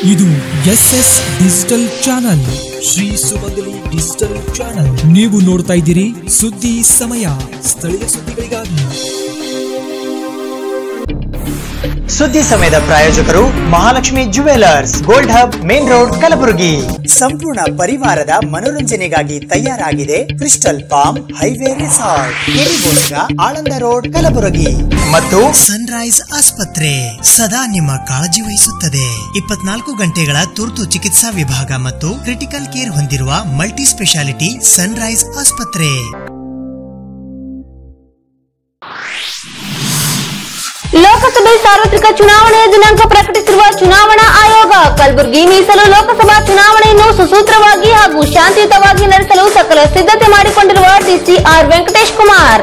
ಇದು SS digital channel, Shri ಸುಮಂಗಲಿ digital channel. ನೀವು ನೋಡ್ತಾ ಇದ್ದೀರಿ ಸುದ್ದಿ ಸಮಯ, ಸ್ಥಳೀಯ ಸುದ್ದಿಗಳಿಗಾಗಿ. ಸುದ್ದಿ ಸಮಯದ ಪ್ರಾಯೋಜಕರು Mahalakshmi jewellers, gold hub, main road, Kalaburagi. ಸಂಪೂರ್ಣ ಪರಿವಾರದ ಮನೋರಂಜನೆಗಾಗಿ ತಯಾರಾಗಿದೆ ಕ್ರಿಸ್ಟಲ್ ಪಾಮ್ ಹೈವೇ ರೆಸಾರ್ಟ್, ಕೆರಿಬೋಸ್ಗ, ಆಳಂದ ರೋಡ್, ಕಲಬುರಗಿ. ಮತ್ತು ಸನ್ರೈಸ್ ಆಸ್ಪತ್ರೆ ಸದಾ ನಿಮ್ಮ ಕಾಳಜಿ ವಹಿಸುತ್ತದೆ. 24 ಗಂಟೆಗಳ ತುರ್ತು ಚಿಕಿತ್ಸಾ ವಿಭಾಗ ಮತ್ತು ಕ್ರಿಟಿಕಲ್ ಕೇರ್ ಹೊಂದಿರುವ ಮಲ್ಟಿ ಸ್ಪೆಷಾಲಿಟಿ ಸನ್ರೈಸ್ ಆಸ್ಪತ್ರೆ. ಲೋಕಸಭೆ ಸಾರ್ವತ್ರಿಕ ಚುನಾವಣೆಯ ದಿನಾಂಕ ಪ್ರಕಟಿಸಿರುವ ಚುನಾವಣಾ ಆಯೋಗ ಕಲಬುರಗಿ ಮೀಸಲು ಲೋಕಸಭಾ ಚುನಾವಣೆಯನ್ನು ಸುಸೂತ್ರವಾಗಿ ಹಾಗೂ ಶಾಂತಿಯುತವಾಗಿ ನಡೆಸಲು ಸಕಲ ಸಿದ್ಧತೆ ಮಾಡಿಕೊಂಡಿರುವ ಡಿಸಿ ಆರ್ ವೆಂಕಟೇಶ್ ಕುಮಾರ್.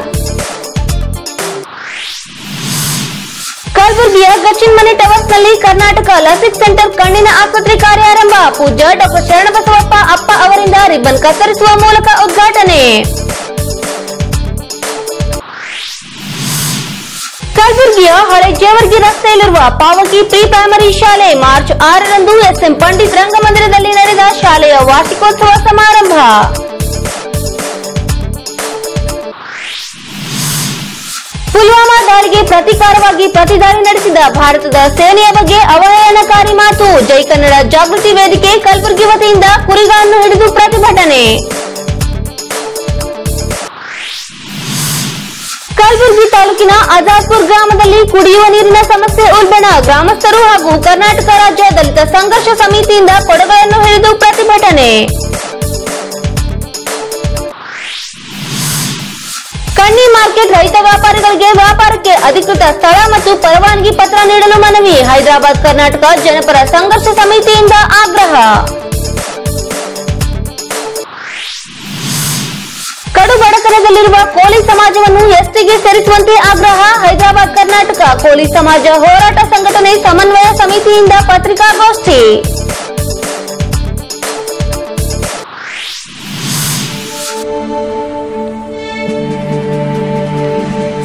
ಕಲಬುರಗಿಯ ಗಚ್ಚಿನ್ಮನೆ ಟವರ್ಸ್ನಲ್ಲಿ ಕರ್ನಾಟಕ ಲಸಿಕ್ ಸೆಂಟರ್ ಕಣ್ಣಿನ ಆಸ್ಪತ್ರೆ ಕಾರ್ಯಾರಂಭ. ಪೂಜ್ಯ ಡಾ ಶರಣಬಸವಪ್ಪ ಅಪ್ಪ ಅವರಿಂದ ರಿಬ್ಬನ್ ಕತ್ತರಿಸುವ ಮೂಲಕ ಉದ್ಘಾಟನೆ. ಕಲಬುರಗಿಯ ಹಳೆ ಜೇವರ್ಗಿ ರಸ್ತೆಯಲ್ಲಿರುವ ಪಾವಗಿ ಪ್ರಿ ಪ್ರೈಮರಿ ಶಾಲೆ ಮಾರ್ಚ್ 6ರಂದು SM ಪಂಡಿತ್ ರಂಗಮಂದಿರದಲ್ಲಿ ನಡೆದ ಶಾಲೆಯ ವಾರ್ಷಿಕೋತ್ಸವ ಸಮಾರಂಭ. ಪುಲ್ವಾಮಾ ದಾಳಿಗೆ ಪ್ರತೀಕಾರವಾಗಿ ಪ್ರತಿದಾಳಿ ನಡೆಸಿದ ಭಾರತದ ಸೇನೆಯ ಬಗ್ಗೆ ಅವಹೇಳನಕಾರಿ ಮಾತು. ಜೈ ಕನ್ನಡ ಜಾಗೃತಿ ವೇದಿಕೆ ಕಲಬುರಗಿ ವತಿಯಿಂದ ಕುರಿಗಳನ್ನು ಹಿಡಿದು ಪ್ರತಿಭಟನೆ. ಕಲಬುರಗಿ ತಾಲೂಕಿನ ಆಜಾದ್ಪುರ್ ಗ್ರಾಮದಲ್ಲಿ ಕುಡಿಯುವ ನೀರಿನ ಸಮಸ್ಯೆ ಉಲ್ಬಣ. ಗ್ರಾಮಸ್ಥರು ಹಾಗೂ ಕರ್ನಾಟಕ ರಾಜ್ಯ ದಲಿತ ಸಂಘರ್ಷ ಸಮಿತಿಯಿಂದ ಕೊಡಗಳನ್ನು ಹಿಡಿದು ಪ್ರತಿಭಟನೆ. ಕಣ್ಣಿ ಮಾರ್ಕೆಟ್ ರೈತ ವ್ಯಾಪಾರಿಗಳಿಗೆ ವ್ಯಾಪಾರಕ್ಕೆ ಅಧಿಕೃತ ಸ್ಥಳ ಮತ್ತು ಪರವಾನಗಿ ಪತ್ರ ನೀಡಲು ಮನವಿ. ಹೈದರಾಬಾದ್ ಕರ್ನಾಟಕ ಜನಪರ ಸಂಘರ್ಷ ಸಮಿತಿಯಿಂದ ಆಗ್ರಹ. ಕಡು ಬಡತನದಲ್ಲಿರುವ ಕೋಲಿ ಸಮಾಜವನ್ನು ಎಸ್ಟಿಗೆ ಸೇರಿಸುವಂತೆ ಆಗ್ರಹ. ಹೈದರಾಬಾದ್ ಕರ್ನಾಟಕ ಕೋಲಿ ಸಮಾಜ ಹೋರಾಟ ಸಂಘಟನೆ ಸಮನ್ವಯ ಸಮಿತಿಯಿಂದ ಪತ್ರಿಕಾಗೋಷ್ಠಿ.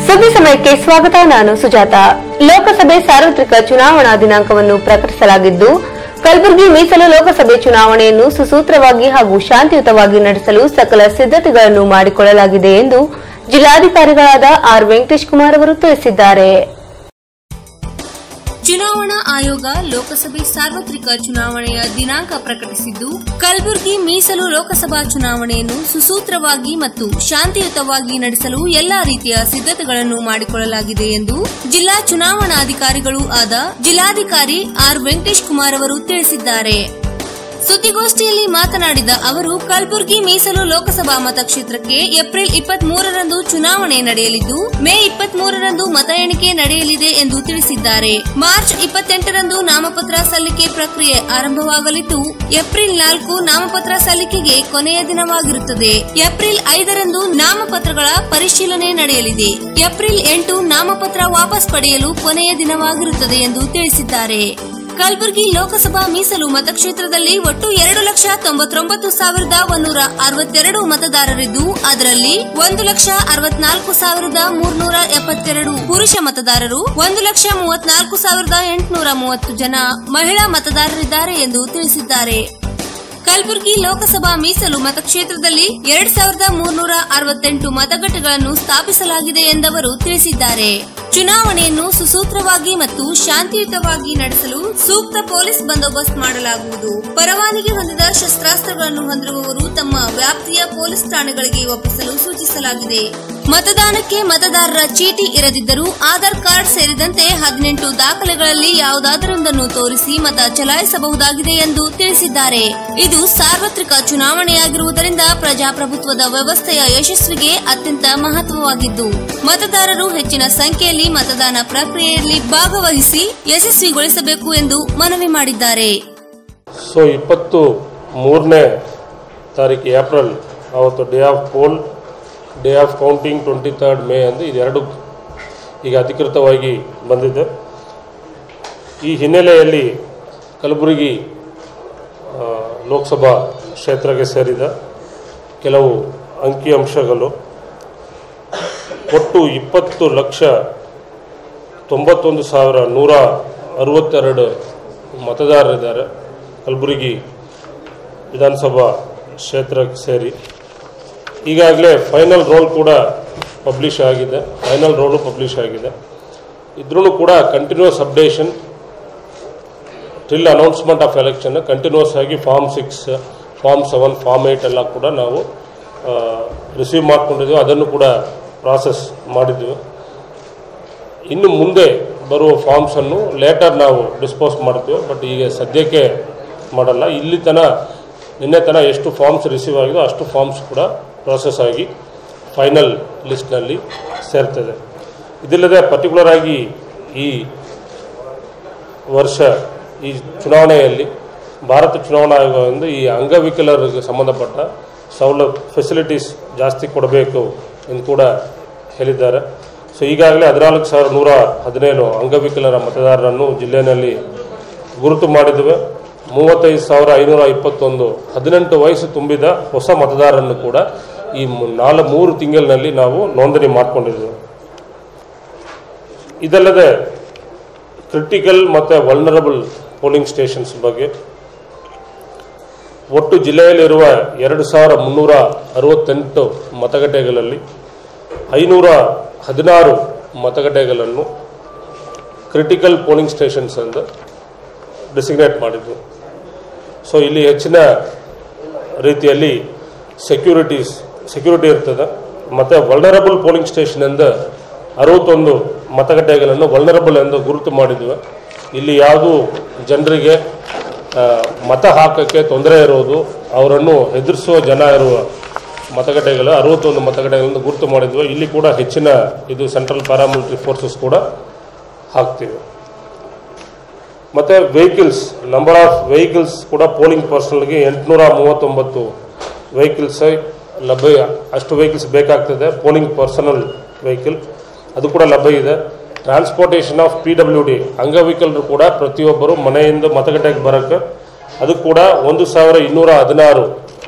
ಸುದ್ದಿ ಸಮಯಕ್ಕೆ ಸ್ವಾಗತ. ನಾನು ಸುಜಾತ. ಲೋಕಸಭೆ ಸಾರ್ವತ್ರಿಕ ಚುನಾವಣಾ ದಿನಾಂಕವನ್ನು ಪ್ರಕಟಿಸಲಾಗಿದ್ದು ಕಲಬುರಗಿ ಮೀಸಲು ಲೋಕಸಭೆ ಚುನಾವಣೆಯನ್ನು ಸುಸೂತ್ರವಾಗಿ ಹಾಗೂ ಶಾಂತಿಯುತವಾಗಿ ನಡೆಸಲು ಸಕಲ ಸಿದ್ಧತೆಗಳನ್ನು ಮಾಡಿಕೊಳ್ಳಲಾಗಿದೆ ಎಂದು ಜಿಲ್ಲಾಧಿಕಾರಿಗಳಾದ ಆರ್ ವೆಂಕಟೇಶ್ ಕುಮಾರ್ ಅವರು ತಿಳಿಸಿದ್ದಾರೆ. ಚುನಾವಣಾ ಆಯೋಗ ಲೋಕಸಭೆ ಸಾರ್ವತ್ರಿಕ ಚುನಾವಣೆಯ ದಿನಾಂಕ ಪ್ರಕಟಿಸಿದ್ದು ಕಲಬುರಗಿ ಮೀಸಲು ಲೋಕಸಭಾ ಚುನಾವಣೆಯನ್ನು ಸುಸೂತ್ರವಾಗಿ ಮತ್ತು ಶಾಂತಿಯುತವಾಗಿ ನಡೆಸಲು ಎಲ್ಲಾ ರೀತಿಯ ಸಿದ್ಧತೆಗಳನ್ನು ಮಾಡಿಕೊಳ್ಳಲಾಗಿದೆ ಎಂದು ಜಿಲ್ಲಾ ಚುನಾವಣಾಧಿಕಾರಿಗಳೂ ಆದ ಜಿಲ್ಲಾಧಿಕಾರಿ ಆರ್ ವೆಂಕಟೇಶ್ ಕುಮಾರ್ ಅವರು ತಿಳಿಸಿದ್ದಾರೆ. ಸುದ್ದಿಗೋಷ್ಠಿಯಲ್ಲಿ ಮಾತನಾಡಿದ ಅವರು ಕಲಬುರಗಿ ಮೀಸಲು ಲೋಕಸಭಾ ಮತಕ್ಷೇತ್ರಕ್ಕೆ ಏಪ್ರಿಲ್ 23ರಂದು ಚುನಾವಣೆ ನಡೆಯಲಿದ್ದು ಮೇ 23ರಂದು ಮತ ಎಣಿಕೆ ನಡೆಯಲಿದೆ ಎಂದು ತಿಳಿಸಿದ್ದಾರೆ. ಮಾರ್ಚ್ 28ರಂದು ನಾಮಪತ್ರ ಸಲ್ಲಿಕೆ ಪ್ರಕ್ರಿಯೆ ಆರಂಭವಾಗಲಿದ್ದು ಏಪ್ರಿಲ್ 4 ನಾಮಪತ್ರ ಸಲ್ಲಿಕೆಗೆ ಕೊನೆಯ ದಿನವಾಗಿರುತ್ತದೆ. ಏಪ್ರಿಲ್ 5ರಂದು ನಾಮಪತ್ರಗಳ ಪರಿಶೀಲನೆ ನಡೆಯಲಿದೆ. ಏಪ್ರಿಲ್ 8 ನಾಮಪತ್ರ ವಾಪಸ್ ಪಡೆಯಲು ಕೊನೆಯ ದಿನವಾಗಿರುತ್ತದೆ ಎಂದು ತಿಳಿಸಿದ್ದಾರೆ. ಕಲಬುರಗಿ ಲೋಕಸಭಾ ಮೀಸಲು ಮತಕ್ಷೇತ್ರದಲ್ಲಿ ಒಟ್ಟು 2,99,162 ಮತದಾರರಿದ್ದು ಅದರಲ್ಲಿ 1,64,372 ಪುರುಷ ಮತದಾರರು, 1,34,830 ಜನ ಮಹಿಳಾ ಮತದಾರರಿದ್ದಾರೆ ಎಂದು ತಿಳಿಸಿದ್ದಾರೆ. ಕಲಬುರಗಿ ಲೋಕಸಭಾ ಮೀಸಲು ಮತಕ್ಷೇತ್ರದಲ್ಲಿ 2,368 ಮತಗಟ್ಟೆಗಳನ್ನು ಸ್ಥಾಪಿಸಲಾಗಿದೆ ಎಂದವರು ತಿಳಿಸಿದ್ದಾರೆ. ಚುನಾವಣೆಯನ್ನು ಸುಸೂತ್ರವಾಗಿ ಮತ್ತು ಶಾಂತಿಯುತವಾಗಿ ನಡೆಸಲು ಸೂಕ್ತ ಪೊಲೀಸ್ ಬಂದೋಬಸ್ತ್ ಮಾಡಲಾಗುವುದು. ಪರವಾನಗಿ ಹೊಂದಿದ ಶಸ್ತ್ರಾಸ್ತ್ರಗಳನ್ನು ಹೊಂದಿರುವವರು ತಮ್ಮ ವ್ಯಾಪ್ತಿಯ ಪೊಲೀಸ್ ಠಾಣೆಗಳಿಗೆ ಒಪ್ಪಿಸಲು ಸೂಚಿಸಲಾಗಿದೆ. ಮತದಾನಕ್ಕೆ ಮತದಾರರ ಚೀಟಿ ಇರದಿದ್ದರೂ ಆಧಾರ್ ಕಾರ್ಡ್ ಸೇರಿದಂತೆ 18 ದಾಖಲೆಗಳಲ್ಲಿ ಯಾವುದಾದರೊಂದನ್ನು ತೋರಿಸಿ ಮತ ಚಲಾಯಿಸಬಹುದಾಗಿದೆ ಎಂದು ತಿಳಿಸಿದ್ದಾರೆ. ಇದು ಸಾರ್ವತ್ರಿಕ ಚುನಾವಣೆಯಾಗಿರುವುದರಿಂದ ಪ್ರಜಾಪ್ರಭುತ್ವದ ವ್ಯವಸ್ಥೆಯ ಯಶಸ್ವಿಗೆ ಅತ್ಯಂತ ಮಹತ್ವವಾಗಿದ್ದು ಮತದಾರರು ಹೆಚ್ಚಿನ ಸಂಖ್ಯೆಯಲ್ಲಿ ಮತದಾನ ಪ್ರಕ್ರಿಯೆಯಲ್ಲಿ ಭಾಗವಹಿಸಿ ಯಶಸ್ವಿಗೊಳಿಸಬೇಕು ಎಂದು ಮನವಿ ಮಾಡಿದ್ದಾರೆ. 23ನೇ ತಾರೀಕು ಏಪ್ರಿಲ್ ಅವತ್ತು day of poll, day of counting 23rd May ಎಂದು ಇದೆರಡು ಈಗ ಅಧಿಕೃತವಾಗಿ ಬಂದಿದೆ. ಈ ಹಿನ್ನೆಲೆಯಲ್ಲಿ ಕಲಬುರಗಿ ಲೋಕಸಭಾ ಕ್ಷೇತ್ರಕ್ಕೆ ಸೇರಿದ ಕೆಲವು ಅಂಕಿಅಂಶಗಳು ಒಟ್ಟು 20,91,162 ಮತದಾರರಿದ್ದಾರೆ. ಕಲಬುರಗಿ ವಿಧಾನಸಭಾ ಕ್ಷೇತ್ರಕ್ಕೆ ಸೇರಿ ಈಗಾಗಲೇ ಫೈನಲ್ ರೋಲ್ ಕೂಡ ಪಬ್ಲಿಷ್ ಆಗಿದೆ. ಇದ್ರೂ ಕೂಡ continuous updation till announcement of election continuous ಆಗಿ ಫಾರ್ಮ್ 6, ಫಾರ್ಮ್ 7, ಫಾರ್ಮ್ 8 ಎಲ್ಲ ಕೂಡ ನಾವು ರಿಸೀವ್ ಮಾಡ್ಕೊಂಡಿದ್ದೀವಿ. ಅದನ್ನು ಕೂಡ ಪ್ರಾಸೆಸ್ ಮಾಡಿದ್ದೀವಿ. ಇನ್ನು ಮುಂದೆ ಬರುವ ಫಾರ್ಮ್ಸನ್ನು ಲೇಟರ್ ನಾವು ಡಿಸ್ಪೋಸ್ ಮಾಡ್ತೀವಿ. ಬಟ್ ಈಗ ಸದ್ಯಕ್ಕೆ ಮಾಡಲ್ಲ. ನಿನ್ನೆ ತನ ಎಷ್ಟು ಫಾರ್ಮ್ಸ್ ರಿಸೀವ್ ಆಗಿದೋ ಅಷ್ಟು ಫಾರ್ಮ್ಸ್ ಕೂಡ ಪ್ರಾಸೆಸ್ ಆಗಿ ಫೈನಲ್ ಲಿಸ್ಟ್ನಲ್ಲಿ ಸೇರ್ತದೆ. ಇದಿಲ್ಲದೆ ಪರ್ಟಿಕ್ಯುಲರ್ ಆಗಿ ಈ ವರ್ಷ ಈ ಚುನಾವಣೆಯಲ್ಲಿ ಭಾರತ ಚುನಾವಣಾ ಆಯೋಗದಿಂದ ಈ ಅಂಗವಿಕಲರಿಗೆ ಸಂಬಂಧಪಟ್ಟ ಫೆಸಿಲಿಟೀಸ್ ಜಾಸ್ತಿ ಕೊಡಬೇಕು ಎಂದು ಕೂಡ ಹೇಳಿದ್ದಾರೆ. ಸೊ ಈಗಾಗಲೇ 14,117 ಅಂಗವಿಕಲರ ಮತದಾರರನ್ನು ಜಿಲ್ಲೆಯಲ್ಲಿ ಗುರುತು ಮಾಡಿದ್ದೇವೆ. 35,521 18 ವಯಸ್ಸು ತುಂಬಿದ ಹೊಸ ಮತದಾರರನ್ನು ಕೂಡ ಈ 3 ತಿಂಗಳಿನಲ್ಲಿ ನಾವು ನೋಂದಣಿ ಮಾಡಿಕೊಂಡಿದ್ದೇವೆ. ಇದಲ್ಲದೆ ಕ್ರಿಟಿಕಲ್ ಮತ್ತು ವಲ್ನರಬಲ್ ಪೋಲಿಂಗ್ ಸ್ಟೇಷನ್ಸ್ ಬಗ್ಗೆ ಒಟ್ಟು ಜಿಲ್ಲೆಯಲ್ಲಿರುವ 2,368 ಮತಗಟ್ಟೆಗಳಲ್ಲಿ 516 ಮತಗಟ್ಟೆಗಳನ್ನು ಕ್ರಿಟಿಕಲ್ ಪೋಲಿಂಗ್ ಸ್ಟೇಷನ್ಸ್ ಎಂದು ಡೆಸಿಗ್ನೇಟ್ ಮಾಡಿದ್ದು. ಸೊ ಇಲ್ಲಿ ಹೆಚ್ಚಿನ ರೀತಿಯಲ್ಲಿ ಸೆಕ್ಯೂರಿಟಿ ಇರ್ತದೆ. ಮತ್ತು ವಲ್ನರಬಲ್ ಪೋಲಿಂಗ್ ಸ್ಟೇಷನ್ ಎಂದು 61 ಮತಗಟ್ಟೆಗಳನ್ನು ವಲ್ನರಬಲ್ ಎಂದು ಗುರುತು ಮಾಡಿದ್ವಿ. ಇಲ್ಲಿ ಯಾವುದೂ ಜನರಿಗೆ ಮತ ಹಾಕೋಕ್ಕೆ ತೊಂದರೆ ಇರೋದು, ಅವರನ್ನು ಹೆದರಿಸುವ ಜನ ಇರುವ ಮತಗಟ್ಟೆಗಳು 61 ಮತಗಟ್ಟೆಗಳನ್ನು ಗುರುತು ಮಾಡಿದ್ವಿ. ಇಲ್ಲಿ ಕೂಡ ಹೆಚ್ಚಿನ ಇದು ಸೆಂಟ್ರಲ್ ಪ್ಯಾರಾಮಿಲಿಟರಿ ಫೋರ್ಸಸ್ ಕೂಡ ಹಾಕ್ತೀವಿ. ಮತ್ತು ನಂಬರ್ ಆಫ್ ವೆಹಿಕಲ್ಸ್ ಕೂಡ ಪೋಲಿಂಗ್ ಪರ್ಸನಲ್ಗೆ 839 ವೆಹಿಕಲ್ಸ್ ಲಭ್ಯ. ಅಷ್ಟು ವೆಹಿಕಲ್ಸ್ ಬೇಕಾಗ್ತದೆ. ಪೋಲಿಂಗ್ ಪರ್ಸನಲ್ ವೆಹಿಕಲ್ ಅದು ಕೂಡ ಲಭ್ಯ ಇದೆ. ಟ್ರಾನ್ಸ್ಪೋರ್ಟೇಷನ್ ಆಫ್ PWD ಅಂಗವಿಕಲರು ಕೂಡ ಪ್ರತಿಯೊಬ್ಬರು ಮನೆಯಿಂದ ಮತಗಟ್ಟೆಗೆ ಬರೋಕ್ಕೆ ಅದು ಕೂಡ 1,216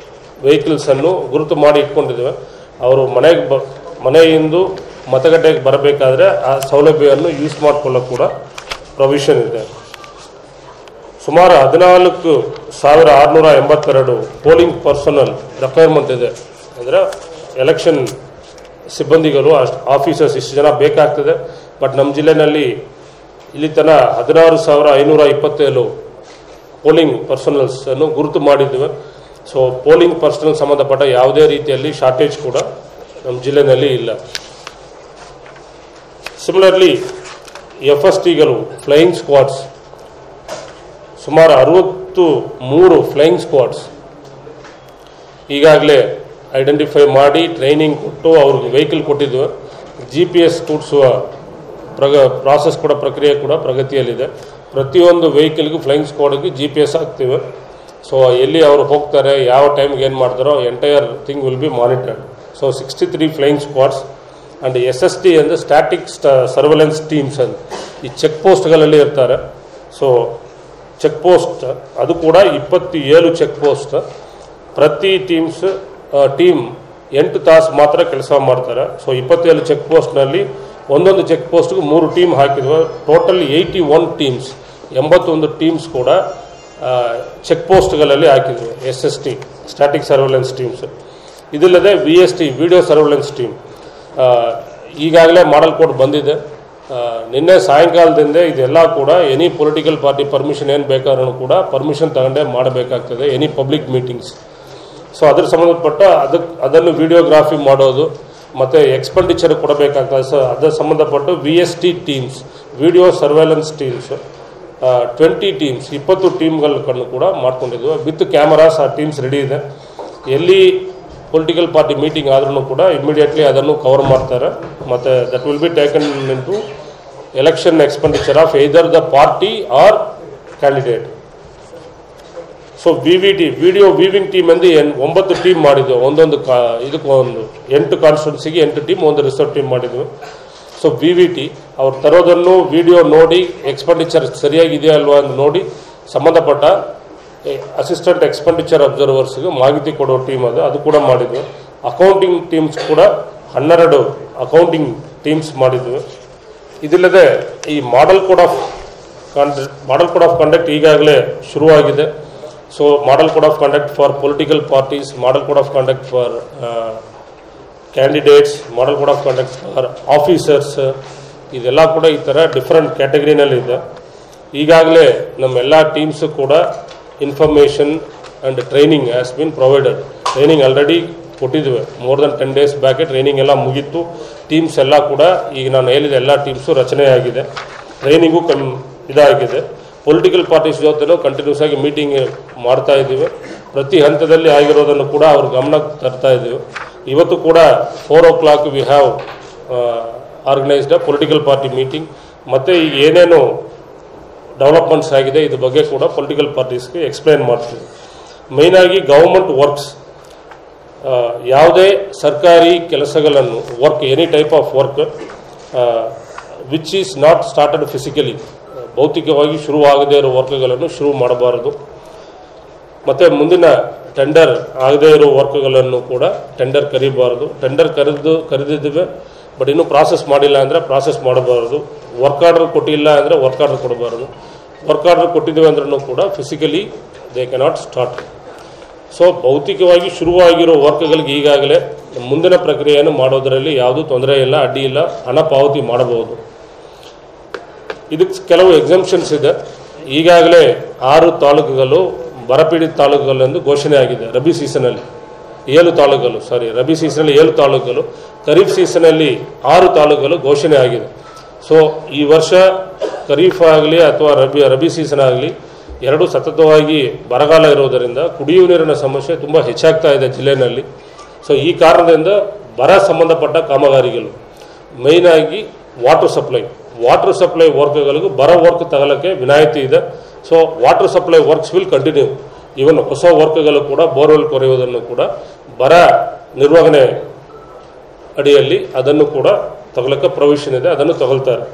ವೆಹಿಕಲ್ಸನ್ನು ಗುರುತು ಮಾಡಿ ಇಟ್ಕೊಂಡಿದ್ದೇವೆ. ಅವರು ಮನೆಯಿಂದ ಮತಗಟ್ಟೆಗೆ ಬರಬೇಕಾದ್ರೆ ಆ ಸೌಲಭ್ಯವನ್ನು ಯೂಸ್ ಮಾಡಿಕೊಳ್ಳೋಕೆ ಕೂಡ ಪ್ರೊವಿಷನ್ ಇದೆ. ಸುಮಾರು 14,682 ಪೋಲಿಂಗ್ ಪರ್ಸನಲ್ ರಿಕ್ವೈರ್ಮೆಂಟ್ ಇದೆ. ಅಂದರೆ ಎಲೆಕ್ಷನ್ ಸಿಬ್ಬಂದಿಗಳು ಆಫೀಸರ್ಸ್ ಇಷ್ಟು ಜನ ಬೇಕಾಗ್ತದೆ. ಬಟ್ ನಮ್ಮ ಜಿಲ್ಲೆಯಲ್ಲಿ ಇಲ್ಲಿ ತನ 16,527 ಪೋಲಿಂಗ್ ಪರ್ಸನಲ್ಸನ್ನು ಗುರುತು ಮಾಡಿದ್ದೇವೆ. ಸೊ ಪೋಲಿಂಗ್ ಪರ್ಸನಲ್ ಸಂಬಂಧಪಟ್ಟ ಯಾವುದೇ ರೀತಿಯಲ್ಲಿ ಶಾರ್ಟೇಜ್ ಕೂಡ ನಮ್ಮ ಜಿಲ್ಲೆಯಲ್ಲಿ ಇಲ್ಲ. ಸಿಮಿಲರ್ಲಿ FSTಗಳು ಫ್ಲೈಯಿಂಗ್ ಸ್ಕ್ವಾಡ್ಸ್ ಸುಮಾರು 63 ಫ್ಲೈಯಿಂಗ್ ಸ್ಕ್ವಾಡ್ಸ್ ಈಗಾಗಲೇ ಐಡೆಂಟಿಫೈ ಮಾಡಿ ಟ್ರೈನಿಂಗ್ ಕೊಟ್ಟು ಅವ್ರಿಗೆ ವೆಹಿಕಲ್ ಕೊಟ್ಟಿದ್ವಿ. GPS ಕೂಡಿಸುವ ಪ್ರಾಸೆಸ್ ಕೂಡ ಪ್ರಕ್ರಿಯೆ ಕೂಡ ಪ್ರಗತಿಯಲ್ಲಿದೆ. ಪ್ರತಿಯೊಂದು ವೆಹಿಕಲ್ಗೂ ಫ್ಲೈಯಿಂಗ್ ಸ್ಕ್ವಾಡ್ಗೆ GPS ಹಾಕ್ತೀವಿ. ಸೊ ಎಲ್ಲಿ ಅವರು ಹೋಗ್ತಾರೆ, ಯಾವ ಟೈಮ್ಗೆ ಏನು ಮಾಡ್ತಾರೋ entire thing will be monitored. So 63 flying squads and SST ಅಂದರೆ ಸ್ಟ್ಯಾಟಿಕ್ ಸರ್ವೆಲೆನ್ಸ್ ಟೀಮ್ಸ್ ಅಂತ ಈ ಚೆಕ್ ಪೋಸ್ಟ್ಗಳಲ್ಲಿ ಇರ್ತಾರೆ. ಸೊ ಚೆಕ್ ಪೋಸ್ಟ್ ಅದು ಕೂಡ 27 ಚೆಕ್ ಪೋಸ್ಟ್. ಪ್ರತಿ ಟೀಮ್ 8 ತಾಸು ಮಾತ್ರ ಕೆಲಸ ಮಾಡ್ತಾರೆ. ಸೊ 27 ಚೆಕ್ ಪೋಸ್ಟ್ನಲ್ಲಿ ಒಂದೊಂದು ಚೆಕ್ ಪೋಸ್ಟ್ಗೂ 3 ಟೀಮ್ ಹಾಕಿದ್ವಿ. ಟೋಟಲ್ 81 ಟೀಮ್ಸ್ 81 ಟೀಮ್ಸ್ ಕೂಡ ಚೆಕ್ ಪೋಸ್ಟ್ಗಳಲ್ಲಿ ಹಾಕಿದ್ವಿ. SST static surveillance teams. ಇದಲ್ಲದೆ VST ವಿಡಿಯೋ ಸರ್ವೆಲೆನ್ಸ್ ಟೀಮ್ ಈಗಾಗಲೇ ಮಾಡಲ್ ಕೋಡ್ ಬಂದಿದೆ. ನಿನ್ನೆ ಸಾಯಂಕಾಲದಿಂದ ಇದೆಲ್ಲ ಕೂಡ ಎನಿ ಪೊಲಿಟಿಕಲ್ ಪಾರ್ಟಿ ಪರ್ಮಿಷನ್ ಏನು ಬೇಕಾದ್ರೂ ಕೂಡ ಪರ್ಮಿಷನ್ ತಗೊಂಡೇ ಮಾಡಬೇಕಾಗ್ತದೆ ಎನಿ ಪಬ್ಲಿಕ್ ಮೀಟಿಂಗ್ಸ್. ಸೊ ಅದ್ರ ಸಂಬಂಧಪಟ್ಟ ಅದನ್ನು ವಿಡಿಯೋಗ್ರಾಫಿ ಮಾಡೋದು ಮತ್ತು ಎಕ್ಸ್ಪೆಂಡಿಚರ್ ಕೊಡಬೇಕಾಗ್ತದೆ. ಸೊ ಅದರ ಸಂಬಂಧಪಟ್ಟು VST teams video surveillance teams 20 teams 20 ಟೀಮ್ಗಳನ್ನು ಕೂಡ ಮಾಡ್ಕೊಂಡಿದ್ವಿ. ವಿತ್ ಕ್ಯಾಮರಾಸ್ ಆ ಟೀಮ್ಸ್ ರೆಡಿ ಇದೆ. ಎಲ್ಲಿ ಪೊಲಿಟಿಕಲ್ ಪಾರ್ಟಿ ಮೀಟಿಂಗ್ ಆದ್ರೂ ಕೂಡ ಇಮಿಡಿಯೇಟ್ಲಿ ಅದನ್ನು ಕವರ್ ಮಾಡ್ತಾರೆ. ಮತ್ತು that will be taken into election expenditure of either the party or candidate. So VVT video viewing team ಎಂದು 9 ಟೀಮ್ ಮಾಡಿದ್ವಿ. ಇದಕ್ಕೆ 8 ಕಾನ್ಸ್ಟಿಟ್ಯೂನ್ಸಿಗೆ 8 ಟೀಮ್, ಒಂದು ರಿಸರ್ವ್ ಟೀಮ್ ಮಾಡಿದ್ವಿ. ಸೊ VVT ಅವ್ರು ತರೋದನ್ನು ವಿಡಿಯೋ ನೋಡಿ ಎಕ್ಸ್ಪೆಂಡಿಚರ್ ಸರಿಯಾಗಿದೆಯಾ ಅಲ್ವಾ ಅಂತ ನೋಡಿ ಸಂಬಂಧಪಟ್ಟ ಅಸಿಸ್ಟೆಂಟ್ ಎಕ್ಸ್ಪೆಂಡಿಚರ್ ಅಬ್ಸರ್ವರ್ಸ್ಗೆ ಮಾಹಿತಿ ಕೊಡೋ ಟೀಮ್ ಅದು ಕೂಡ ಮಾಡಿದ್ವಿ. ಅಕೌಂಟಿಂಗ್ ಟೀಮ್ಸ್ ಕೂಡ 12 ಅಕೌಂಟಿಂಗ್ ಟೀಮ್ಸ್ ಮಾಡಿದ್ವಿ. ಇದಿಲ್ಲದೆ ಈ ಮಾಡೆಲ್ ಕೋಡ್ ಆಫ್ ಕಂಡಕ್ಟ್ ಈಗಾಗಲೇ ಶುರುವಾಗಿದೆ. So model code of conduct for political parties, model code of conduct for candidates, model code of conduct for officers, ಇದೆಲ್ಲ ಕೂಡ ಈ ಥರ ಡಿಫ್ರೆಂಟ್ ಕ್ಯಾಟಗರಿನಲ್ಲಿದೆ. ಈಗಾಗಲೇ ನಮ್ಮೆಲ್ಲ ಟೀಮ್ಸು ಕೂಡ information and training has been provided. Training already ಕೊಟ್ಟಿದ್ದೇವೆ, ಮೋರ್ ದೆನ್ 10 days ಬ್ಯಾಕೆ ಟ್ರೈನಿಂಗ್ ಎಲ್ಲ ಮುಗೀತು. ಟೀಮ್ಸ್ ಎಲ್ಲ ಕೂಡ ಈಗ ನಾನು ಹೇಳಿದ ಎಲ್ಲ ಟೀಮ್ಸು ರಚನೆಯಾಗಿದೆ, ಟ್ರೈನಿಂಗು ಇದಾಗಿದೆ. ಪೊಲಿಟಿಕಲ್ ಪಾರ್ಟೀಸ್ ಜೊತೆನೂ ಕಂಟಿನ್ಯೂಸ್ ಆಗಿ ಮೀಟಿಂಗ್ ಮಾಡ್ತಾ ಇದ್ದೀವಿ. ಪ್ರತಿ ಹಂತದಲ್ಲಿ ಆಗಿರೋದನ್ನು ಕೂಡ ಅವ್ರ ಗಮನಕ್ಕೆ ತರ್ತಾ ಇದ್ದೀವಿ. ಇವತ್ತು ಕೂಡ 4 o'clock we have organised a political party meeting. ಮತ್ತು ಈಗ ಏನೇನು ಡೆವಲಪ್ಮೆಂಟ್ಸ್ ಆಗಿದೆ ಇದ್ರ ಬಗ್ಗೆ ಕೂಡ ಪೊಲಿಟಿಕಲ್ ಪಾರ್ಟೀಸ್ಗೆ ಎಕ್ಸ್ಪ್ಲೈನ್ ಮಾಡ್ತೀವಿ. ಮೇಯ್ನಾಗಿ ಗೌರ್ಮೆಂಟ್ ವರ್ಕ್ಸ್, ಯಾವುದೇ ಸರ್ಕಾರಿ ಕೆಲಸಗಳನ್ನು work, any type of work which is not started physically, ಭೌತಿಕವಾಗಿ ಶುರುವಾಗದೇ ಇರೋ ವರ್ಕ್ಗಳನ್ನು ಶುರು ಮಾಡಬಾರದು. ಮತ್ತು ಮುಂದಿನ ಟೆಂಡರ್ ಆಗದೇ ಇರೋ ವರ್ಕ್ಗಳನ್ನು ಕೂಡ ಟೆಂಡರ್ ಕರೀಬಾರದು. ಟೆಂಡರ್ ಕರೆದಿದ್ದೇವೆ ಬಟ್ ಇನ್ನೂ ಪ್ರಾಸೆಸ್ ಮಾಡಿಲ್ಲ ಅಂದರೆ ಪ್ರಾಸೆಸ್ ಮಾಡಬಾರದು. ವರ್ಕ್ ಆರ್ಡರ್ ಕೊಟ್ಟಿಲ್ಲ ಅಂದರೆ ವರ್ಕ್ ಆರ್ಡರ್ ಕೊಡಬಾರದು. ವರ್ಕ್ ಆರ್ಡರ್ ಕೊಟ್ಟಿದ್ದೇವೆ ಅಂದ್ರೂ ಕೂಡ physically they cannot start. So ಭೌತಿಕವಾಗಿ ಶುರುವಾಗಿರೋ ವರ್ಕ್ಗಳಿಗೆ ಈಗಾಗಲೇ ಮುಂದಿನ ಪ್ರಕ್ರಿಯೆಯನ್ನು ಮಾಡೋದರಲ್ಲಿ ಯಾವುದೂ ತೊಂದರೆ ಇಲ್ಲ, ಅಡ್ಡಿ ಇಲ್ಲ, ಹಣ ಪಾವತಿ ಮಾಡಬಹುದು. ಇದಕ್ಕೆ ಕೆಲವು ಎಕ್ಸಂಪ್ಷನ್ಸ್ ಇದೆ. ಈಗಾಗಲೇ 6 ತಾಲೂಕುಗಳು ಬರಪೀಡಿತ ತಾಲೂಕುಗಳೆಂದು ಘೋಷಣೆ ಆಗಿದೆ. ರಬಿ ಸೀಸನಲ್ಲಿ 7 ತಾಲೂಕುಗಳು, ರಬಿ ಸೀಸನಲ್ಲಿ 7 ತಾಲೂಕುಗಳು, ಖರೀಫ್ ಸೀಸನಲ್ಲಿ 6 ತಾಲೂಕುಗಳು ಘೋಷಣೆ ಆಗಿದೆ. ಸೊ ಈ ವರ್ಷ ಖರೀಫ್ ಆಗಲಿ ಅಥವಾ ರಬಿ ಸೀಸನ್ ಆಗಲಿ ಎರಡೂ ಸತತವಾಗಿ ಬರಗಾಲ ಇರೋದರಿಂದ ಕುಡಿಯುವ ನೀರಿನ ಸಮಸ್ಯೆ ತುಂಬ ಹೆಚ್ಚಾಗ್ತಾ ಇದೆ ಜಿಲ್ಲೆಯಲ್ಲಿ. ಸೊ ಈ ಕಾರಣದಿಂದ ಬರ ಸಂಬಂಧಪಟ್ಟ ಕಾಮಗಾರಿಗಳು, ಮೇಯ್ನಾಗಿ ವಾಟರ್ ಸಪ್ಲೈ ವರ್ಕ್ಗಳಿಗೂ ಬರ ವರ್ಕ್ ತಗೊಳ್ಳೋಕ್ಕೆ ವಿನಾಯಿತಿ ಇದೆ. So water supply works will continue. Even ಹೊಸ ವರ್ಕ್ಗಳು ಕೂಡ ಬೋರ್ವೆಲ್ ಕೊರೆಯುವುದನ್ನು ಕೂಡ ಬರ ನಿರ್ವಹಣೆ ಅಡಿಯಲ್ಲಿ ಅದನ್ನು ಕೂಡ ತಗೊಳ್ಳೋಕ್ಕೆ ಪ್ರೊವಿಷನ್ ಇದೆ, ಅದನ್ನು ತಗೊಳ್ತಾರೆ.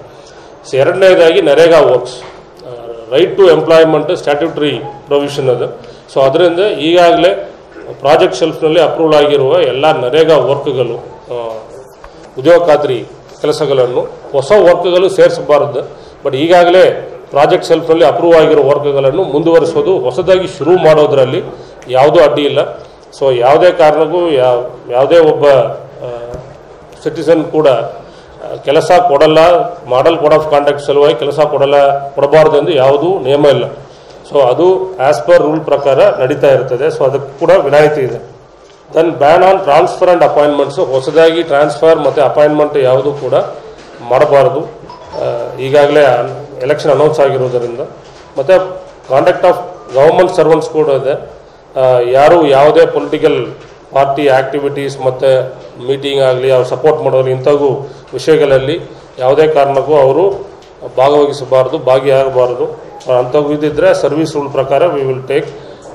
ಸೊ ಎರಡನೇದಾಗಿ NREGA works, right to employment statutory provision ಅದು. ಸೊ ಅದರಿಂದ ಈಗಾಗಲೇ ಪ್ರಾಜೆಕ್ಟ್ ಶೆಲ್ಫ್ನಲ್ಲಿ ಅಪ್ರೂವಲ್ ಆಗಿರುವ ಎಲ್ಲ ನರೇಗಾ ವರ್ಕ್ಗಳು, ಉದ್ಯೋಗ ಖಾತ್ರಿ ಕೆಲಸಗಳನ್ನು ಹೊಸ ವರ್ಕ್ಗಳು ಸೇರಿಸಬಾರದು. ಬಟ್ ಈಗಾಗಲೇ ಪ್ರಾಜೆಕ್ಟ್ ಶೆಲ್ಫ್ನಲ್ಲಿ ಅಪ್ರೂವ್ ಆಗಿರೋ ವರ್ಕ್ಗಳನ್ನು ಮುಂದುವರಿಸೋದು, ಹೊಸದಾಗಿ ಶುರು ಮಾಡೋದರಲ್ಲಿ ಯಾವುದೂ ಅಡ್ಡಿ ಇಲ್ಲ. ಸೊ ಯಾವುದೇ ಕಾರಣಕ್ಕೂ ಯಾವುದೇ ಒಬ್ಬ ಸಿಟಿಸನ್ ಕೂಡ ಕೆಲಸ ಕೊಡಲ್ಲ, ಮಾಡಲ್ ಕೋಡ್ ಆಫ್ ಕಾಂಡಕ್ಟ್ ಸಲುವಾಗಿ ಕೆಲಸ ಕೊಡಬಾರ್ದು ಎಂದು ಯಾವುದೂ ನಿಯಮ ಇಲ್ಲ. ಸೊ ಅದು ಆ್ಯಸ್ ಪರ್ ರೂಲ್ ಪ್ರಕಾರ ನಡೀತಾ ಇರ್ತದೆ. ಸೊ ಅದಕ್ಕೆ ಕೂಡ ವಿನಾಯಿತಿ ಇದೆ. Then ban on transfer and appointments, ಹೊಸದಾಗಿ ಟ್ರಾನ್ಸ್ಫರ್ ಮತ್ತು ಅಪಾಯಿಂಟ್ಮೆಂಟ್ ಯಾವುದೂ ಕೂಡ ಮಾಡಬಾರ್ದು. ಈಗಾಗಲೇ ಎಲೆಕ್ಷನ್ ಅನೌನ್ಸ್ ಆಗಿರೋದರಿಂದ. ಮತ್ತು ಕಾಂಡಕ್ಟ್ ಆಫ್ ಗವರ್ಮೆಂಟ್ ಸರ್ವೆಂಟ್ಸ್ ಕೂಡ ಇದೆ. ಯಾರು ಯಾವುದೇ ಪೊಲಿಟಿಕಲ್ ಪಾರ್ಟಿ ಆ್ಯಕ್ಟಿವಿಟೀಸ್ ಮತ್ತು ಮೀಟಿಂಗ್ ಆಗಲಿ ಅವ್ರು ಸಪೋರ್ಟ್ ಮಾಡೋರು ಇಂಥವು ವಿಷಯಗಳಲ್ಲಿ ಯಾವುದೇ ಕಾರಣಕ್ಕೂ ಅವರು ಭಾಗಿಯಾಗಬಾರ್ದು. ಅಂಥವು ಇದ್ದಿದ್ದರೆ ಸರ್ವಿಸ್ ರೂಲ್ ಪ್ರಕಾರ we will take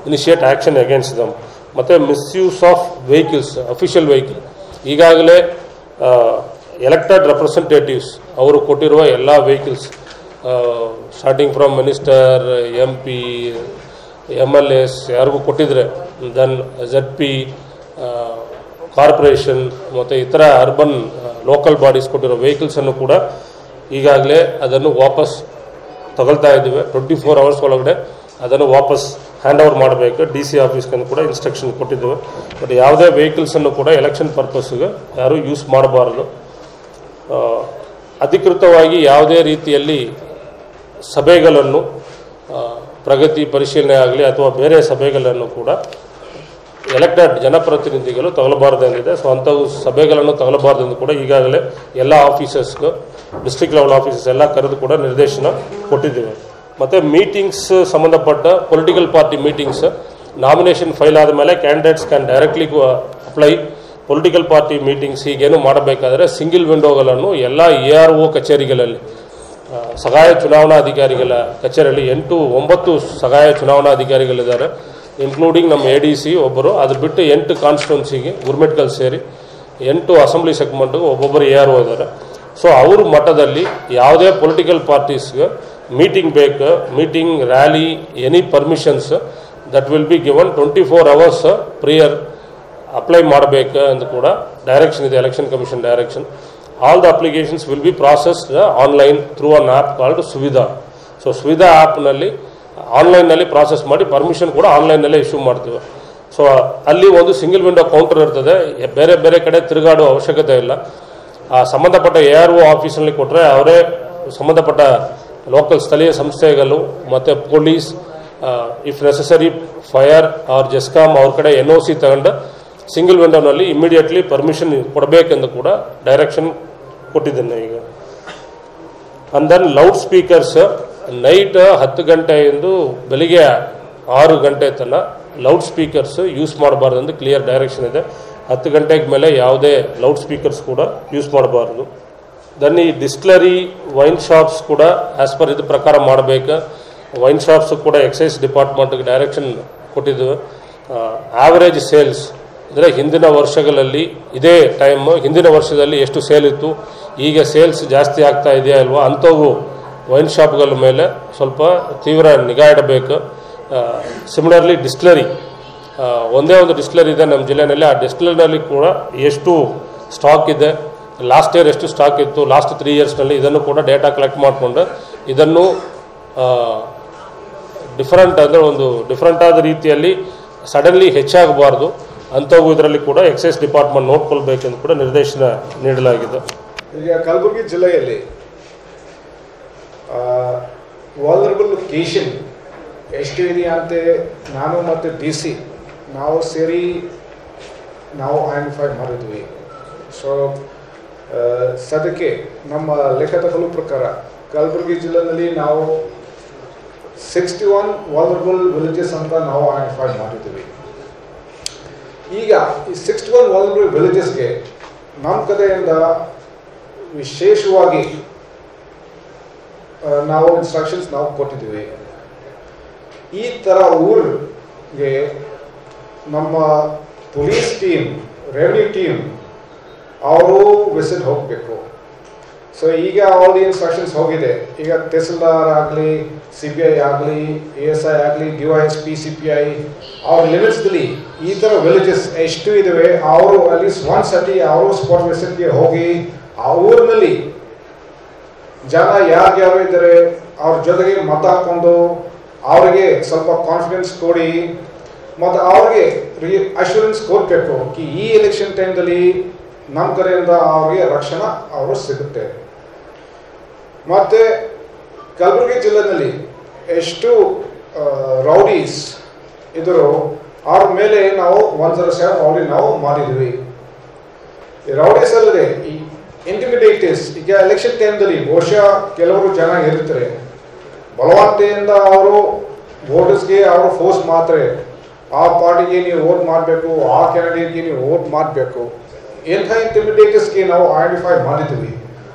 initiate action against them. ಮತ್ತು misuse of vehicles, official vehicle, ಈಗಾಗಲೇ ಎಲೆಕ್ಟೆಡ್ ರೆಪ್ರೆಸೆಂಟೇಟಿವ್ಸ್ ಅವರು ಕೊಟ್ಟಿರುವ ಎಲ್ಲ vehicles, starting from minister, MP, MLAs ಯಾರಿಗೂ ಕೊಟ್ಟಿದ್ರೆ, ದೆನ್ ZP, ಕಾರ್ಪೊರೇಷನ್ ಮತ್ತು ಇತರ ಅರ್ಬನ್ ಲೋಕಲ್ ಬಾಡೀಸ್ ಕೊಟ್ಟಿರೋ ವೆಹಿಕಲ್ಸನ್ನು ಕೂಡ ಈಗಾಗಲೇ ಅದನ್ನು ವಾಪಸ್ ತಗೊಳ್ತಾ ಇದ್ದೀವಿ. 24 hours ಒಳಗಡೆ ಅದನ್ನು ವಾಪಸ್ ಹ್ಯಾಂಡ್ ಓವರ್ ಮಾಡಬೇಕು. DC ಆಫೀಸ್ಗೆ ಕೂಡ ಇನ್ಸ್ಟ್ರಕ್ಷನ್ ಕೊಟ್ಟಿದ್ದೇವೆ. ಬಟ್ ಯಾವುದೇ ವೆಹಿಕಲ್ಸನ್ನು ಕೂಡ ಎಲೆಕ್ಷನ್ ಪರ್ಪಸ್ಗೆ ಯಾರೂ ಯೂಸ್ ಮಾಡಬಾರ್ದು. ಅಧಿಕೃತವಾಗಿ ಯಾವುದೇ ರೀತಿಯಲ್ಲಿ ಸಭೆಗಳನ್ನು, ಪ್ರಗತಿ ಪರಿಶೀಲನೆ ಆಗಲಿ ಅಥವಾ ಬೇರೆ ಸಭೆಗಳನ್ನು ಕೂಡ ಎಲೆಕ್ಟೆಡ್ ಜನಪ್ರತಿನಿಧಿಗಳು ತಗೊಳ್ಳಬಾರ್ದು ಎಂದಿದೆ. ಸೊ ಅಂಥವು ಸಭೆಗಳನ್ನು ತಗೊಳ್ಳಬಾರ್ದು ಕೂಡ ಈಗಾಗಲೇ ಎಲ್ಲ ಆಫೀಸರ್ಸ್ಗೂ, ಡಿಸ್ಟ್ರಿಕ್ಟ್ ಲೆವೆಲ್ ಆಫೀಸರ್ಸ್ ಎಲ್ಲ ಕರೆದು ಕೂಡ ನಿರ್ದೇಶನ ಕೊಟ್ಟಿದ್ದೇವೆ. ಮತ್ತು ಮೀಟಿಂಗ್ಸ್ ಸಂಬಂಧಪಟ್ಟ political party meetings, nomination file ಆದ ಮೇಲೆ candidates can directly apply. Political party meetings ಹೀಗೇನು ಮಾಡಬೇಕಾದ್ರೆ ಸಿಂಗಿಲ್ ವಿಂಡೋಗಳನ್ನು ಎಲ್ಲ ARO ಕಚೇರಿಗಳಲ್ಲಿ, ಸಹಾಯ ಚುನಾವಣಾ ಅಧಿಕಾರಿಗಳ ಕಚೇರಿಯಲ್ಲಿ 8-9 ಸಹಾಯ ಚುನಾವಣಾ ಅಧಿಕಾರಿಗಳಿದ್ದಾರೆ, ಇನ್ಕ್ಲೂಡಿಂಗ್ ನಮ್ಮ ADC ಒಬ್ಬರು. ಅದು ಬಿಟ್ಟು 8 ಕಾನ್ಸ್ಟಿಟ್ಯೂನ್ಸಿಗೆ ಗುರ್ಮೆಟ್ಗಳು ಸೇರಿ 8 ಅಸೆಂಬ್ಲಿ ಸೆಗ್ಮೆಂಟ್ಗೆ ಒಬ್ಬೊಬ್ಬರು ARO ಇದ್ದಾರೆ. ಸೊ ಅವ್ರ ಮಟ್ಟದಲ್ಲಿ ಯಾವುದೇ ಪೊಲಿಟಿಕಲ್ ಪಾರ್ಟೀಸ್ಗೆ ಮೀಟಿಂಗ್ ಬೇಕು, meeting, rally, any permissions that will be given 24 hours prior apply ಮಾಡಬೇಕು ಎಂದು ಕೂಡ ಡೈರೆಕ್ಷನ್ ಇದೆ, election commission direction. All the applications will be processed online through an app called Suvidha. So Suvidha ಆ್ಯಪ್ನಲ್ಲಿ ಆನ್ಲೈನ್ನಲ್ಲಿ ಪ್ರಾಸೆಸ್ ಮಾಡಿ ಪರ್ಮಿಷನ್ ಕೂಡ ಆನ್ಲೈನ್ನಲ್ಲೇ ಇಶ್ಯೂ ಮಾಡ್ತೀವಿ. ಸೊ ಅಲ್ಲಿ ಒಂದು ಸಿಂಗಲ್ ವಿಂಡೋ ಕೌಂಟರ್ ಇರ್ತದೆ, ಬೇರೆ ಬೇರೆ ಕಡೆ ತಿರುಗಾಡುವ ಅವಶ್ಯಕತೆ ಇಲ್ಲ. ಸಂಬಂಧಪಟ್ಟ ARO ಆಫೀಸಲ್ಲಿ ಕೊಟ್ಟರೆ ಅವರೇ ಸಂಬಂಧಪಟ್ಟ ಲೋಕಲ್ ಸ್ಥಳೀಯ ಸಂಸ್ಥೆಗಳು ಮತ್ತು police, if necessary fire or GESCOM ಅವ್ರ ಕಡೆ NOC ತಗೊಂಡು ಸಿಂಗಲ್ ವಿಂಡೋನಲ್ಲಿ ಇಮಿಡಿಯೇಟ್ಲಿ ಪರ್ಮಿಷನ್ ಕೊಡಬೇಕೆಂದು ಕೂಡ ಡೈರೆಕ್ಷನ್ ಕೊಟ್ಟಿದ್ದೇನೆ ಈಗ. And then loud speakers night 10 ಗಂಟೆಯಿಂದ ಬೆಳಿಗ್ಗೆ 6 ಗಂಟೆ ತನಕ ಲೌಡ್ ಸ್ಪೀಕರ್ಸ್ ಯೂಸ್ ಮಾಡಬಾರ್ದು ಕ್ಲಿಯರ್ ಡೈರೆಕ್ಷನ್ ಇದೆ. 10 ಗಂಟೆಗೆ ಮೇಲೆ ಯಾವುದೇ ಲೌಡ್ ಸ್ಪೀಕರ್ಸ್ ಕೂಡ ಯೂಸ್ ಮಾಡಬಾರ್ದು. ದೆನ್ ಈ ಡಿಸ್ಟಿಲರಿ ವೈನ್ ಶಾಪ್ಸ್ ಕೂಡ ಆ್ಯಸ್ ಪರ್ ಇದು ಪ್ರಕಾರ ಮಾಡಬೇಕು. ವೈನ್ ಶಾಪ್ಸ್ ಕೂಡ ಎಕ್ಸೈಸ್ ಡಿಪಾರ್ಟ್ಮೆಂಟ್ಗೆ ಡೈರೆಕ್ಷನ್ ಕೊಟ್ಟಿದ್ದು. ಆವರೇಜ್ ಸೇಲ್ಸ್ ಅಂದರೆ ಹಿಂದಿನ ವರ್ಷಗಳಲ್ಲಿ ಇದೇ ಟೈಮ್ ಹಿಂದಿನ ವರ್ಷದಲ್ಲಿ ಎಷ್ಟು ಸೇಲ್ ಇತ್ತು, ಈಗ ಸೇಲ್ಸ್ ಜಾಸ್ತಿ ಆಗ್ತಾ ಇದೆಯಾ ಅಲ್ವಾ, ಅಂಥವು ವೈನ್ ಶಾಪ್ಗಳ ಮೇಲೆ ಸ್ವಲ್ಪ ತೀವ್ರ ನಿಗಾ ಇಡಬೇಕು. ಸಿಮಿಲರ್ಲಿ ಡಿಸ್ಟಿಲರಿ, ಒಂದೇ ಒಂದು ಡಿಸ್ಟಿಲರಿ ಇದೆ ನಮ್ಮ ಜಿಲ್ಲೆಯಲ್ಲಿ, ಆ ಡಿಸ್ಟಿಲರಿನಲ್ಲಿ ಕೂಡ ಎಷ್ಟು ಸ್ಟಾಕ್ ಇದೆ, ಲಾಸ್ಟ್ ಇಯರ್ ಎಷ್ಟು ಸ್ಟಾಕ್ ಇತ್ತು, ಲಾಸ್ಟ್ 3 ಇಯರ್ಸ್ನಲ್ಲಿ ಇದನ್ನು ಕೂಡ ಡೇಟಾ ಕಲೆಕ್ಟ್ ಮಾಡಿಕೊಂಡು ಇದನ್ನು ಡಿಫ್ರೆಂಟ್ ಆದ ರೀತಿಯಲ್ಲಿ ಸಡನ್ಲಿ ಹೆಚ್ಚಾಗಬಾರ್ದು ಅಂಥವು ಇದರಲ್ಲಿ ಕೂಡ ಎಕ್ಸೈಸ್ ಡಿಪಾರ್ಟ್ಮೆಂಟ್ ನೋಡ್ಕೊಳ್ಬೇಕೆಂದು ಕೂಡ ನಿರ್ದೇಶನ ನೀಡಲಾಗಿದೆ. ಈಗ ಕಲಬುರಗಿ ಜಿಲ್ಲೆಯಲ್ಲಿ ವಾಲ್ನರಬಲ್ ಲೊಕೇಶನ್ ಎಷ್ಟು ಇದೆಯಾ ಅಂತ ನಾನು ಮತ್ತು DC ನಾವು ಸೇರಿ ಐಡೆಂಟಿಫೈ ಮಾಡಿದ್ವಿ. ಸೊ ಸದ್ಯಕ್ಕೆ ನಮ್ಮ ಲೆಕ್ಕಗಳ ಪ್ರಕಾರ ಕಲಬುರಗಿ ಜಿಲ್ಲೆಯಲ್ಲಿ ನಾವು 61 ವಾಲ್ನರಬಲ್ ವಿಲೇಜಸ್ ಅಂತ ನಾವು ಐಡೆಂಟಿಫೈ ಮಾಡಿದ್ವಿ. ಈಗ ಈ 61 ವಾಲ್ನರಬಲ್ ವಿಲೇಜಸ್ಗೆ ನಮ್ಮ ಕಡೆಯಿಂದ ವಿಶೇಷವಾಗಿ ನಾವು ಇನ್ಸ್ಟ್ರಕ್ಷನ್ಸ್ ನಾವು ಕೊಟ್ಟಿದ್ದೀವಿ. ಈ ಥರ ಊರಿಗೆ ನಮ್ಮ ಪೊಲೀಸ್ ಟೀಮ್, ರೆವಿನ್ಯೂ ಟೀಮ್ ಅವರು ವಿಸಿಟ್ ಹೋಗಬೇಕು. ಸೊ ಈಗ ಆಲ್ ಇನ್ಸ್ಟ್ರಕ್ಷನ್ಸ್ ಹೋಗಿದೆ. ಈಗ ತಹಸೀಲ್ದಾರ್ ಆಗಲಿ, CBI ಆಗಲಿ, ASI ಆಗಲಿ, DYSP, CPI ಅವ್ರ ಲಿಮಿಟ್ಸ್ದಲ್ಲಿ ಈ ಥರ ವಿಲೇಜಸ್ ಎಷ್ಟು ಇದ್ದಾವೆ ಅವರು ಅಟ್ಲೀಸ್ಟ್ ಒಂದ್ಸತಿ ಅವರು ಸ್ಪಾಟ್ ವಿಸಿಟ್ಗೆ ಹೋಗಿ ಆ ಊರಿನಲ್ಲಿ ಜನ ಯಾರ್ಯಾರು ಇದ್ದಾರೆ ಅವ್ರ ಜೊತೆಗೆ ಮಾತಾಡ್ಕೊಂಡು ಅವರಿಗೆ ಸ್ವಲ್ಪ ಕಾನ್ಫಿಡೆನ್ಸ್ ಕೊಡಿ ಮತ್ತು ಅವ್ರಿಗೆ ಅಶ್ಯೂರೆನ್ಸ್ ಕೊಡಬೇಕು ಕಿ ಈ ಎಲೆಕ್ಷನ್ ಟೈಮ್ದಲ್ಲಿ ನಮ್ಮ ಕಡೆಯಿಂದ ಅವ್ರಿಗೆ ರಕ್ಷಣಾ ಅವರು ಸಿಗುತ್ತೆ. ಮತ್ತು ಕಲಬುರಗಿ ಜಿಲ್ಲೆಯಲ್ಲಿ ಎಷ್ಟು ರೌಡೀಸ್ ಇದ್ದರು ಅವ್ರ ಮೇಲೆ ನಾವು 107 ರೌಡಿ ನಾವು ಮಾಡಿದ್ವಿ. ಈ ರೌಡೀಸ್ ಅಲ್ಲದೆ ಈ ಇಂಟಿಮಿಡೇಟರ್ಸ್, ಈಗ ಎಲೆಕ್ಷನ್ ಟೈಮ್ದಲ್ಲಿ ಬಹುಶಃ ಕೆಲವರು ಜನ ಇರ್ತಾರೆ, ಬಲವಂತೆಯಿಂದ ಅವರು ವೋಟರ್ಸ್ಗೆ ಅವರು ಫೋರ್ಸ್ ಮಾಡ್ತಾರೆ, ಆ ಪಾರ್ಟಿಗೆ ನೀವು ವೋಟ್ ಮಾಡಬೇಕು, ಆ ಕ್ಯಾಂಡಿಡೇಟ್ಗೆ ನೀವು ವೋಟ್ ಮಾಡಬೇಕು. ಇಂಥ ಇಂಟಿಮಿಡೇಟರ್ಸ್ಗೆ ನಾವು ಐಡೆಂಟಿಫೈ ಮಾಡಿದ್ವಿ.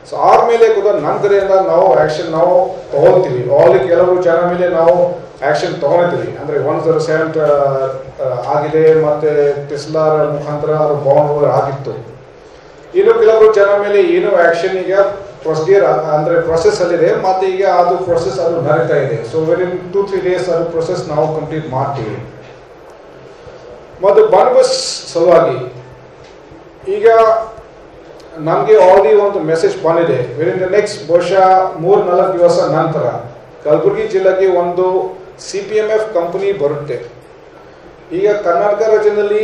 ಸೊ ಅವ್ರ ಮೇಲೆ ಕೂಡ ನಮ್ಮ ಕಡೆಯಿಂದ ನಾವು ಆ್ಯಕ್ಷನ್ ನಾವು ತಗೊಳ್ತೀವಿ. ಆಲ್ ಕೆಲವರು ಜನ ಮೇಲೆ ನಾವು ಆ್ಯಕ್ಷನ್ ತಗೊಂಡಿದ್ವಿ. ಅಂದರೆ 107 ಆಗಿದೆ ಮತ್ತು ತಹಸೀಲ್ದಾರ್ ಮುಖಾಂತರ ಅದು ಬೌಂಡ್ ಆಗಿತ್ತು. ಇನ್ನು ಕೆಲವರು ಜನ ಮೇಲೆ ಏನು ಆ್ಯಕ್ಷನ್ ಈಗ ಪ್ರೊಸೀಜರ್ ಅಂದರೆ ಪ್ರೊಸೆಸ್ಸಲ್ಲಿದೆ ಮತ್ತು ಈಗ ಅದು ಪ್ರೊಸೆಸ್ ಅದು ನಡೀತಾ ಇದೆ. ಸೊ ವಿದಿನ್ 2-3 ಡೇಸ್ ಅದು ಪ್ರೊಸೆಸ್ ನಾವು ಕಂಪ್ಲೀಟ್ ಮಾಡ್ತೀವಿ. ಮತ್ತು ಬಂದೋಬಸ್ತ್ ಸಲುವಾಗಿ ಈಗ ನಮಗೆ ಆಲ್ರೆಡಿ ಒಂದು ಮೆಸೇಜ್ ಬಂದಿದೆ. ವಿದಿನ್ ದ ನೆಕ್ಸ್ಟ್ ಬಹುಶಃ 3-4 ದಿವಸ ನಂತರ ಕಲಬುರಗಿ ಜಿಲ್ಲೆಗೆ ಒಂದು CPMF ಕಂಪನಿ ಬರುತ್ತೆ. ಈಗ ಕರ್ನಾಟಕ ರಾಜ್ಯದಲ್ಲಿ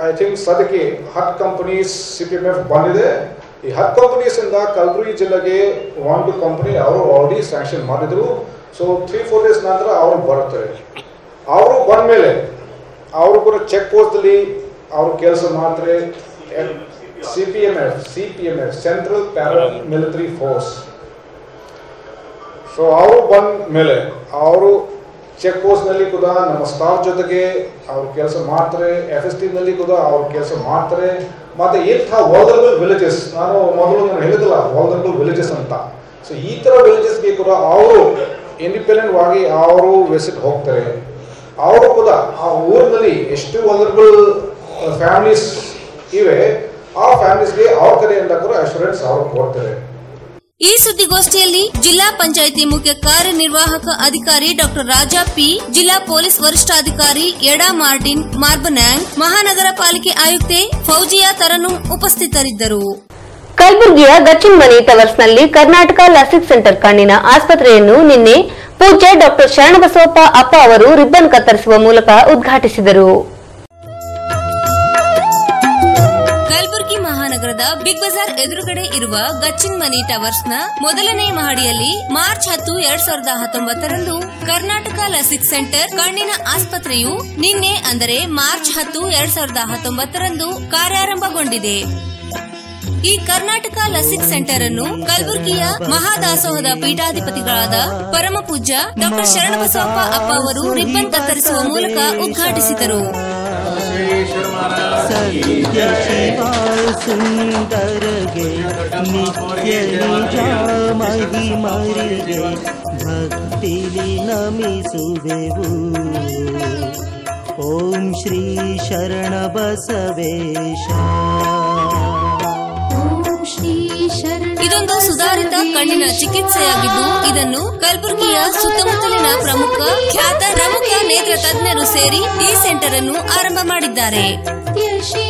ಐ ಥಿಂಕ್ ಸದ್ಯಕ್ಕೆ 10 ಕಂಪನೀಸ್ CPMF ಬಂದಿದೆ. ಈ 10 ಕಂಪನೀಸಿಂದ ಕಲಬುರಗಿ ಜಿಲ್ಲೆಗೆ ಒಂದು ಕಂಪನಿ ಅವರು ಆಲ್ರೆಡಿ ಸ್ಯಾಂಕ್ಷನ್ ಮಾಡಿದರು. ಸೊ 3-4 ಡೇಸ್ ನಂತರ ಅವರು ಬರುತ್ತಾರೆ. ಅವರು ಬಂದ ಮೇಲೆ ಅವರು ಕೂಡ ಚೆಕ್ ಪೋಸ್ಟಲ್ಲಿ ಅವರು ಕೆಲಸ ಮಾಡ್ತಾರೆ. CPMF central paramilitary force. So ಅವರು ಬಂದ ಮೇಲೆ ಅವರು ಚೆಕ್ ಪೋಸ್ಟ್ನಲ್ಲಿ ಕೂಡ ನಮ್ಮ ಸ್ಟಾಫ್ ಜೊತೆಗೆ ಅವರು ಕೆಲಸ ಮಾಡ್ತಾರೆ. FST-ನಲ್ಲಿ ಕೂಡ ಅವರು ಕೆಲಸ ಮಾಡ್ತಾರೆ. ಮತ್ತು ಇಂಥ ವಾಲ್ನರಬಲ್ ವಿಲೇಜಸ್, ನಾನು ಹೇಳಿದಿಲ್ಲ ವಾಲ್ನರಬಲ್ ವಿಲೇಜಸ್ ಅಂತ. ಸೊ ಈ ಥರ ವಿಲೇಜಸ್ಗೆ ಕೂಡ ಅವರು ಇಂಡಿಪೆಂಡೆಂಟ್ ಆಗಿ ಅವರು ವಿಸಿಟ್ ಹೋಗ್ತಾರೆ. ಅವರು ಕೂಡ ಆ ಊರಿನಲ್ಲಿ ಎಷ್ಟು ವಾಲ್ನರಬಲ್ ಫ್ಯಾಮಿಲೀಸ್ ಇವೆ ಆ ಫ್ಯಾಮಿಲೀಸ್ಗೆ ಅವ್ರ ಕಡೆಯಿಂದ ಕೂಡ ಅಶ್ಯೂರೆನ್ಸ್ ಅವರು ಕೊಡ್ತಾರೆ. ಈ ಸುದ್ದಿಗೋಷ್ಠಿಯಲ್ಲಿ ಜಿಲ್ಲಾ ಪಂಚಾಯಿತಿ ಮುಖ್ಯ ಕಾರ್ಯನಿರ್ವಾಹಕ ಅಧಿಕಾರಿ ಡಾಕ್ಟರ್ ರಾಜಾ ಪಿ, ಜಿಲ್ಲಾ ಪೊಲೀಸ್ ವರಿಷ್ಠಾಧಿಕಾರಿ ಎಡಾ ಮಾರ್ಟಿನ್ ಮಾರ್ಬನ್ಯಾಂಗ್, ಮಹಾನಗರ ಪಾಲಿಕೆ ಆಯುಕ್ತೆ ಫೌಜಿಯಾ ತರನುಂ ಉಪಸ್ಥಿತರಿದ್ದರು. ಕಲಬುರಗಿಯ ಗಚ್ಚಿನ್ಮನಿ ಟವರ್ಸ್ನಲ್ಲಿ ಕರ್ನಾಟಕ ಲಾಸಿಕ್ ಸೆಂಟರ್ ಕಣ್ಣಿನ ಆಸ್ಪತ್ರೆಯನ್ನು ನಿನ್ನೆ ಪೂಜ್ಯ ಡಾಕ್ಟರ್ ಶರಣಬಸವಪ್ಪ ಅಪ್ಪ ಅವರು ರಿಬ್ಬನ್ ಕತ್ತರಿಸುವ ಮೂಲಕ ಉದ್ಘಾಟಿಸಿದರು. ಕಲಬುರಗಿ ಮಹಾನಗರದ ಬಿಗ್ ಬಜಾರ್ ಎದುರುಗಡೆ ಇರುವ ಗಚ್ಚಿನ್ ಮನಿ ಟವರ್ಸ್ ನ ಮೊದಲನೇ ಮಹಡಿಯಲ್ಲಿ ಮಾರ್ಚ್ 10, 2019 ಕರ್ನಾಟಕ ಲಸಿಕ್ ಸೆಂಟರ್ ಕಣ್ಣಿನ ಆಸ್ಪತ್ರೆಯು ನಿನ್ನೆ ಅಂದರೆ ಮಾರ್ಚ್ 10, 2019 ಕಾರ್ಯಾರಂಭಗೊಂಡಿದೆ. ಈ ಕರ್ನಾಟಕ ಲಸಿಕ್ ಸೆಂಟರ್ ಅನ್ನು ಕಲಬುರಗಿಯ ಮಹಾದಾಸೋಹದ ಪೀಠಾಧಿಪತಿಗಳಾದ ಪರಮ ಪೂಜ್ಯ ಡಾಕ್ಟರ್ ಶರಣಬಸವಪ್ಪ ಅಪ್ಪ ಅವರು ರಿಬ್ಬನ್ ಕತ್ತರಿಸುವ ಮೂಲಕ ಉದ್ಘಾಟಿಸಿದರು. ಸುಂದರಗೆ ನಿತ್ಯ ನಿಜ ಮಹಿಮರಿಗೆ ಭಕ್ತಿಲಿ ನಮಿಸುವೆವು. ಓಂ ಶ್ರೀ ಶರಣ ಬಸವೇಶ. ಇದೊಂದು ಸುಧಾರಿತ ಕಣ್ಣಿನ ಚಿಕಿತ್ಸೆಯಾಗಿದ್ದು ಇದನ್ನು ಕಲಬುರಗಿಯ ಸುತ್ತಮುತ್ತಲಿನ ಖ್ಯಾತ ಪ್ರಮುಖ ನೇತ್ರ ತಜ್ಞರು ಸೇರಿ ಈ ಸೆಂಟರ್ ಅನ್ನು ಆರಂಭ ಮಾಡಿದ್ದಾರೆ.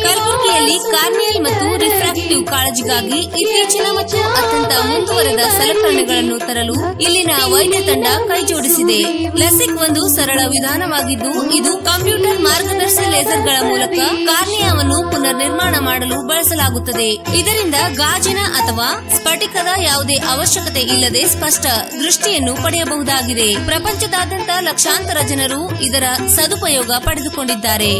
ಕಲಬುರಗಿಯಲ್ಲಿ ಕಾರ್ನಿಯಲ್ ಮತ್ತು ರಿಫ್ರಾಕ್ಟಿವ್ ಕಾಳಜಿಗಾಗಿ ಇತ್ತೀಚಿನ ಮತ್ತು ಅತ್ಯಂತ ಮುಂದುವರೆದ ಸಲಕರಣೆಗಳನ್ನು ತರಲು ಇಲ್ಲಿನ ವೈದ್ಯ ತಂಡ ಕೈಜೋಡಿಸಿದೆ. ಲಸಿಕ್ ಒಂದು ಸರಳ ವಿಧಾನವಾಗಿದ್ದು ಇದು ಕಂಪ್ಯೂಟರ್ ಮಾರ್ಗದರ್ಶಿ ಲೇಸರ್ಗಳ ಮೂಲಕ ಕಾರ್ನಿಯಾವನ್ನು ಪುನರ್ ನಿರ್ಮಾಣ ಮಾಡಲು ಬಳಸಲಾಗುತ್ತದೆ. ಇದರಿಂದ ಗಾಜಿನ ಅಥವಾ ಸ್ಫಟಿಕದ ಯಾವುದೇ ಅವಶ್ಯಕತೆ ಇಲ್ಲದೆ ಸ್ಪಷ್ಟ ದೃಷ್ಟಿಯನ್ನು ಪಡೆಯಬಹುದಾಗಿದೆ. ಪ್ರಪಂಚದಾದ್ಯಂತ ಲಕ್ಷಾಂತರ ಜನರು ಇದರ ಸದುಪಯೋಗ ಪಡೆದುಕೊಂಡಿದ್ದಾರೆ.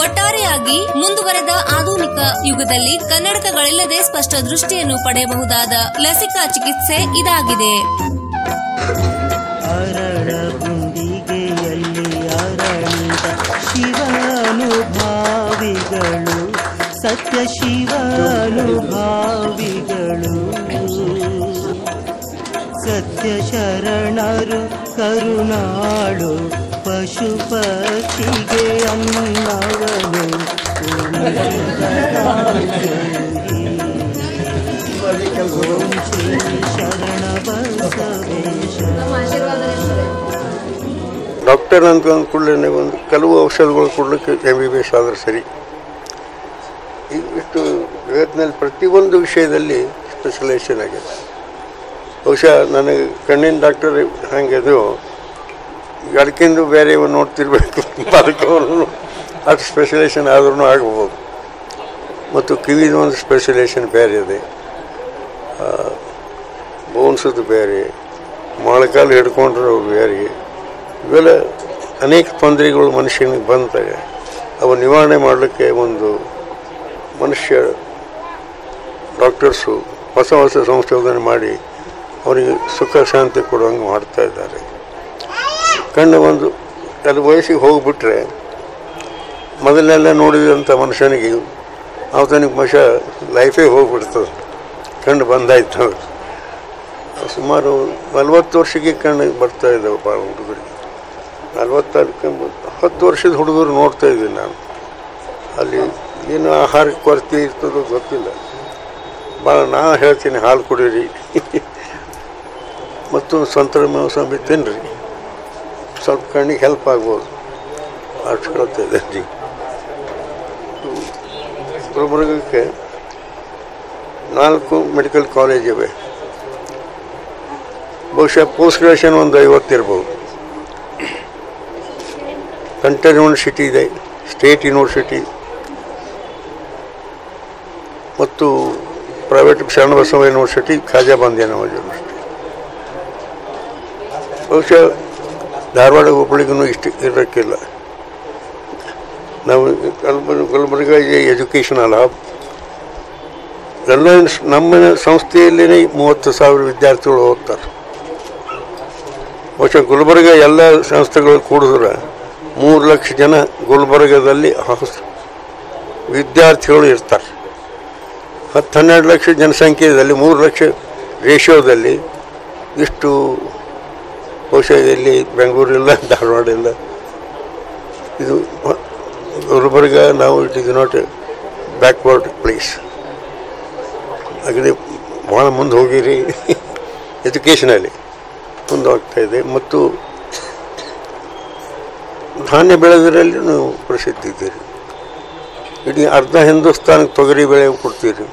ಒಟ್ಟಾರೆಯಾಗಿ ಮುಂದುವರೆದ ಆಧುನಿಕ ಯುಗದಲ್ಲಿ ಕನ್ನಡಕಗಳಿಲ್ಲದೆ ಸ್ಪಷ್ಟ ದೃಷ್ಟಿಯನ್ನು ಪಡೆಯಬಹುದಾದ ಲಸಿಕಾ ಚಿಕಿತ್ಸೆ ಇದಾಗಿದೆ. ಅರಳಗುಂಡಿಗೆಯಲ್ಲಿ ಅರಳಿದ ಶಿವಾನುಭಾವಿಗಳು, ಸತ್ಯ ಶಿವಾನುಭಾವಿಗಳು, ಸತ್ಯ ಶರಣರು ಕರುಣಾಳು ಪಶು ಪಕ್ಷಿಗೆ ಅನ್ನವನು ಓಂ ಶ್ರೀ ಶರಣ ಬಸವೇಶ. ಡಾಕ್ಟರ್ ಅಂತ ಅಂದ್ಕೊಳ್ಳೇ ಒಂದು ಕೆಲವು ಔಷಧಗಳು ಕೊಡಲಿಕ್ಕೆ MBBS ಆದ್ರೆ ಸರಿ. ಇಷ್ಟು ಜಗತ್ತಿನಲ್ಲಿ ಪ್ರತಿಯೊಂದು ವಿಷಯದಲ್ಲಿ ಸ್ಪೆಷಲೈಸೇಷನ್ ಆಗಿದೆ. ಬಹುಶಃ ನನಗೆ ಕಣ್ಣಿನ ಡಾಕ್ಟರ್ ಹಾಗೆ ಅದಕ್ಕಿಂತ ಬೇರೆ ನೋಡ್ತಿರ್ಬೇಕು ಅದಕ್ಕವರು ಅಷ್ಟು ಸ್ಪೆಷಲೈಸೇಷನ್ ಆದ್ರೂ ಆಗ್ಬೋದು. ಮತ್ತು ಕಿವಿದ ಒಂದು ಸ್ಪೆಷಲೈಸೇಷನ್ ಬೇರೆ ಇದೆ, ಬೋನ್ಸದ್ದು ಬೇರೆ, ಮೊಳಕಾಲು ಹಿಡ್ಕೊಂಡ್ರೆ ಬೇರೆ. ಇವೆಲ್ಲ ಅನೇಕ ತೊಂದರೆಗಳು ಮನುಷ್ಯನಿಗೆ ಬಂದಾಗ ಅವು ನಿವಾರಣೆ ಮಾಡಲಿಕ್ಕೆ ಒಂದು ಮನುಷ್ಯ ಡಾಕ್ಟರ್ಸು ಹೊಸ ಹೊಸ ಸಂಶೋಧನೆ ಮಾಡಿ ಅವರಿಗೆ ಸುಖ ಶಾಂತಿ ಕೊಡುವಂಗೆ ಮಾಡ್ತಾ ಇದ್ದಾರೆ. ಕಣ್ಣು ಒಂದು ಕೆಲವು ವಯಸ್ಸಿಗೆ ಹೋಗಿಬಿಟ್ರೆ ಮೊದಲೆಲ್ಲ ನೋಡಿದಂಥ ಮನುಷ್ಯನಿಗೆ ಅವನಿಗೆ ಮನುಷ್ಯ ಲೈಫೇ ಹೋಗಿಬಿಡ್ತದೆ. ಕಣ್ಣು ಬಂದಾಯ್ತು. ಸುಮಾರು 40 ವರ್ಷಕ್ಕೆ ಕಣ್ಣು ಬರ್ತಾ ಇದ್ದಾವೆ ಭಾಳ ಹುಡುಗರಿಗೆ. 10 ವರ್ಷದ ಹುಡುಗರು ನೋಡ್ತಾ ಇದ್ದೀನಿ ನಾನು. ಅಲ್ಲಿ ಏನು ಆಹಾರಕ್ಕೆ ಕೊರತೆ ಇರ್ತದೋ ಗೊತ್ತಿಲ್ಲ. ಭಾಳ ನಾನು ಹೇಳ್ತೀನಿ, ಹಾಲು ಕುಡೀರಿ ಮತ್ತು ಸಂತರ ಮೋಸಂಬಿ ತಿನ್ನಿರಿ, ಸ್ವಲ್ಪ ಕಣ್ಣಿಗೆ ಹೆಲ್ಪ್ ಆಗ್ಬೋದು. ಅಷ್ಟು ಹೇಳ್ತಾ ಇದ್ದೀನಿ. ಗುಲ್ಬರ್ಗಕ್ಕೆ 4 ಮೆಡಿಕಲ್ ಕಾಲೇಜ್ ಇವೆ. ಬಹುಶಃ ಪೋಸ್ಟ್ ಗ್ರಾಜುಯೇಷನ್ ಒಂದು 50 ಇರ್ಬೋದು. ಸೆಂಟ್ರಲ್ ಯೂನಿವರ್ಸಿಟಿ ಇದೆ, ಸ್ಟೇಟ್ ಯೂನಿವರ್ಸಿಟಿ ಮತ್ತು private Sharanabasava university, Khaja Bande Nawaz university. ಬಹುಶಃ ಧಾರವಾಡ ಹುಬ್ಬಳ್ಳಿಗೂ ಇಷ್ಟು ಇರೋಕ್ಕಿಲ್ಲ. ನಾವು ಗುಲ್ಬರ್ಗ ಎಜುಕೇಷನಲ್ ಹಬ್. ಎಲ್ಲ ನಮ್ಮ ಸಂಸ್ಥೆಯಲ್ಲೇ 30,000 ವಿದ್ಯಾರ್ಥಿಗಳು ಓದ್ತಾರೆ. ಬಹುಶಃ ಗುಲ್ಬರ್ಗ ಎಲ್ಲ ಸಂಸ್ಥೆಗಳು ಕೂಡಿದ್ರೆ 3 ಲಕ್ಷ ಜನ ಗುಲ್ಬರ್ಗದಲ್ಲಿ ವಿದ್ಯಾರ್ಥಿಗಳು ಇರ್ತಾರೆ. 10-12 ಲಕ್ಷ ಜನಸಂಖ್ಯೆಯಲ್ಲಿ 3 ಲಕ್ಷ ರೇಷಿಯೋದಲ್ಲಿ ಇಷ್ಟು ಬಹುಶಃ ಇಲ್ಲಿ ಬೆಂಗಳೂರಿಲ್ಲ, ಧಾರವಾಡ ಇಲ್ಲ. ಇದು ಗುಲ್ಬರ್ಗ ನಾವು it is not A backward place. ಹಾಗೆ ಭಾಳ ಮುಂದೆ ಹೋಗಿರಿ ಎಜುಕೇಷನಲ್ಲಿ ಮುಂದೆ ಹೋಗ್ತಾಯಿದೆ. ಮತ್ತು ಧಾನ್ಯ ಬೆಳೆದರಲ್ಲಿ ನಾವು ಪ್ರಸಿದ್ಧಿ ಇದ್ದೀರಿ. ಇಡೀ ಅರ್ಧ ಹಿಂದೂಸ್ತಾನಕ್ಕೆ ತೊಗರಿ ಬೆಳೆ ಕೊಡ್ತೀರಿ.